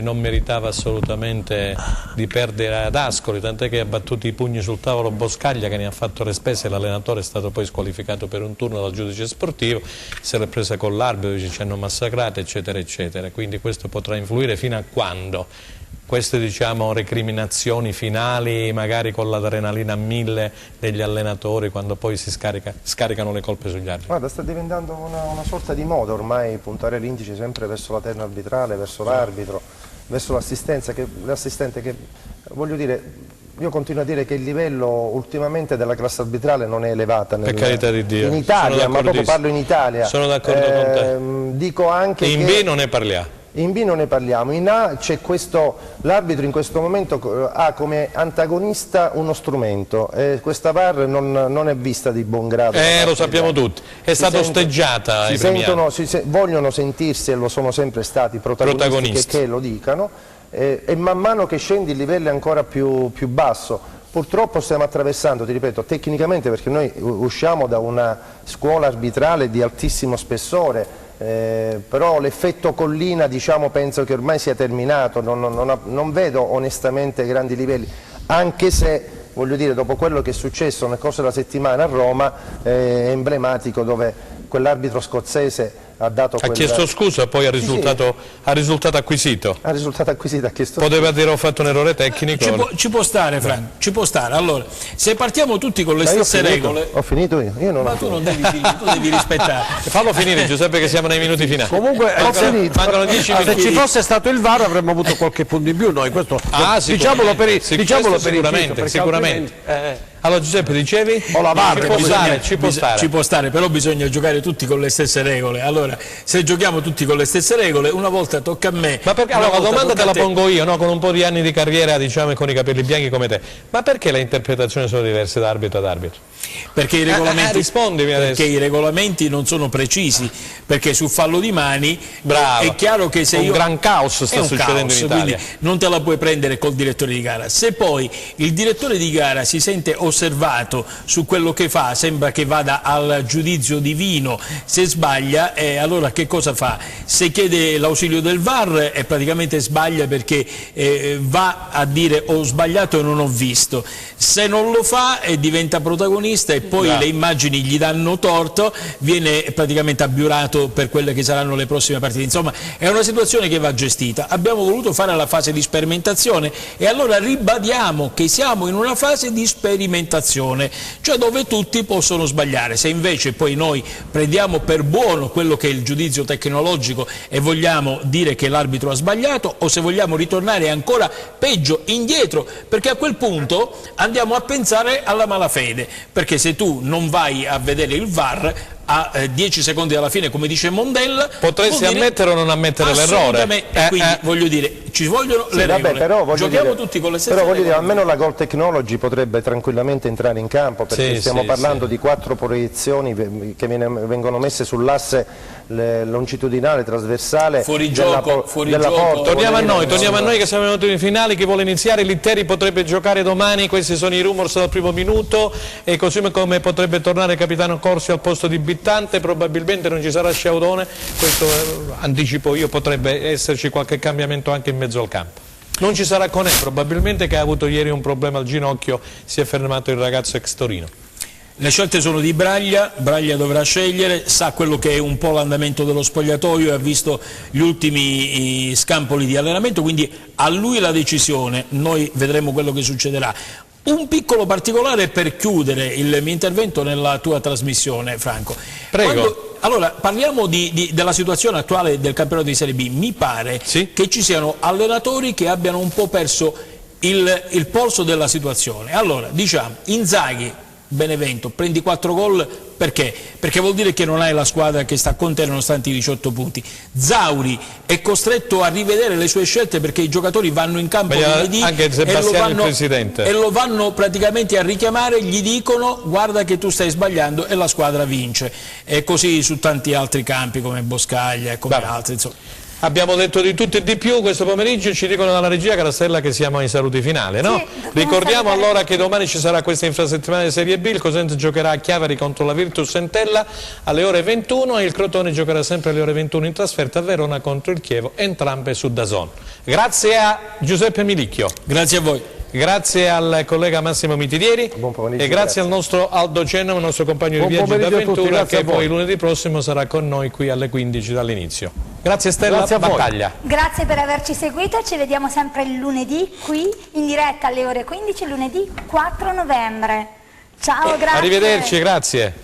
non meritava assolutamente di perdere ad Ascoli, tant'è che ha battuto i pugni sul tavolo Boscaglia, che ne ha fatto le spese, l'allenatore è stato poi squalificato per un turno dal giudice sportivo, se l'è presa con l'arbitro, dice ci hanno massacrato eccetera eccetera, quindi questo potrà influire fino a quando? Queste diciamo recriminazioni finali, magari con l'adrenalina a 1000 degli allenatori, quando poi si scaricano le colpe sugli arbitri. Guarda, sta diventando una sorta di moda ormai puntare l'indice sempre verso la terna arbitrale, verso l'arbitro, verso l'assistente che, voglio dire, io continuo a dire che il livello ultimamente della classe arbitrale non è elevata per carità di Dio. In Italia, ma proprio parlo in Italia. Sono d'accordo con te. Dico anche in B non ne parliamo. In B non ne parliamo, in A c'è l'arbitro in questo momento ha come antagonista uno strumento e questa VAR non è vista di buon grado. Lo sappiamo tutti, è stata osteggiata. Vogliono sentirsi, e lo sono sempre stati, protagonisti che lo dicano, e man mano che scendi il livello è ancora più basso. Purtroppo stiamo attraversando, ti ripeto, tecnicamente, perché noi usciamo da una scuola arbitrale di altissimo spessore, però l'effetto collina diciamo penso che ormai sia terminato, non vedo onestamente grandi livelli, anche se voglio dire dopo quello che è successo nel corso della settimana a Roma è emblematico, dove quell'arbitro scozzese ha chiesto scusa, poi ha risultato acquisito. Ha risultato acquisito, ha chiesto poteva dire ho fatto un errore tecnico. Ci può stare, Franco, ci può stare. Allora, se partiamo tutti con le stesse regole. Ho finito io non ma ho tu non devi finire, tu devi rispettare. Fallo finire Giuseppe, che siamo nei minuti finali. Comunque mancano 10 minuti. Se ci fosse stato il VAR avremmo avuto qualche punto in più noi, questo diciamolo per sicuramente. Allora Giuseppe dicevi? Ci può stare, però bisogna giocare tutti con le stesse regole. Allora, se giochiamo tutti con le stesse regole, una volta tocca a me. Ma perché, allora, la domanda te la pongo io, no? Con un po' di anni di carriera, diciamo, e con i capelli bianchi come te. Ma perché le interpretazioni sono diverse da arbitro ad arbitro? Perché i regolamenti non sono precisi, perché sul fallo di mani è chiaro che se un gran caos sta succedendo in Italia, non te la puoi prendere col direttore di gara. Se poi il direttore di gara si sente osservato su quello che fa, sembra che vada al giudizio divino, se sbaglia allora che cosa fa? Se chiede l'ausilio del VAR praticamente sbaglia, perché va a dire ho sbagliato e non ho visto. Se non lo fa diventa protagonista e poi le immagini gli danno torto, viene praticamente abiurato per quelle che saranno le prossime partite. Insomma, è una situazione che va gestita. Abbiamo voluto fare la fase di sperimentazione e allora ribadiamo che siamo in una fase di sperimentazione, cioè dove tutti possono sbagliare. Se invece poi noi prendiamo per buono quello che è il giudizio tecnologico e vogliamo dire che l'arbitro ha sbagliato, o se vogliamo ritornare ancora peggio indietro, perché a quel punto andiamo a pensare alla malafede, perché se tu non vai a vedere il VAR a 10 secondi alla fine, come dice Mondella, potresti ammettere o non ammettere l'errore. Quindi voglio dire, ci vogliono le regole, però giochiamo tutti con le stesse regole. Però voglio dire, almeno la Goal Technology potrebbe tranquillamente entrare in campo, perché stiamo parlando di 4 proiezioni che vengono messe sull'asse longitudinale, trasversale, fuori gioco. Torniamo a noi che siamo venuti in finale. Chi vuole iniziare? Litteri potrebbe giocare domani, questi sono i rumors dal primo minuto, e così come potrebbe tornare il capitano Corsi al posto di Bittante, probabilmente non ci sarà Sciaudone, questo anticipo io, potrebbe esserci qualche cambiamento anche in mezzo al campo. Non ci sarà Conè, probabilmente, che ha avuto ieri un problema al ginocchio, si è fermato il ragazzo ex Torino. Le scelte sono di Braglia dovrà scegliere, sa quello che è un po' l'andamento dello spogliatoio e ha visto gli ultimi scampoli di allenamento, quindi a lui la decisione, noi vedremo quello che succederà. Un piccolo particolare per chiudere il mio intervento nella tua trasmissione, Franco. Prego. Allora, parliamo della situazione attuale del campionato di Serie B. Mi pare che ci siano allenatori che abbiano un po' perso il polso della situazione. Allora, diciamo, Inzaghi, Benevento, prendi 4 gol, perché? Perché vuol dire che non hai la squadra che sta con te nonostante i 18 punti. Zauri è costretto a rivedere le sue scelte perché i giocatori vanno in campo lunedì e lo vanno praticamente a richiamare, gli dicono guarda che tu stai sbagliando e la squadra vince. E così su tanti altri campi come Boscaglia e come altri, insomma. Abbiamo detto di tutto e di più questo pomeriggio, ci dicono dalla regia, Carastella, che siamo ai saluti finali, no? Sì, ricordiamo allora che domani ci sarà questa infrasettimanale di Serie B, il Cosenza giocherà a Chiavari contro la Virtus Entella alle ore 21 e il Crotone giocherà sempre alle ore 21 in trasferta a Verona contro il Chievo, entrambe su DAZN. Grazie a Giuseppe Milicchio. Grazie a voi. Grazie al collega Massimo Mitidieri e grazie al nostro Aldo Cenno, il nostro compagno di viaggio d'avventura, che poi lunedì prossimo sarà con noi qui alle 15 dall'inizio. Grazie Stella, grazie Battaglia. Grazie per averci seguito, ci vediamo sempre il lunedì qui in diretta alle ore 15, lunedì 4 novembre. Ciao, grazie. Arrivederci, grazie.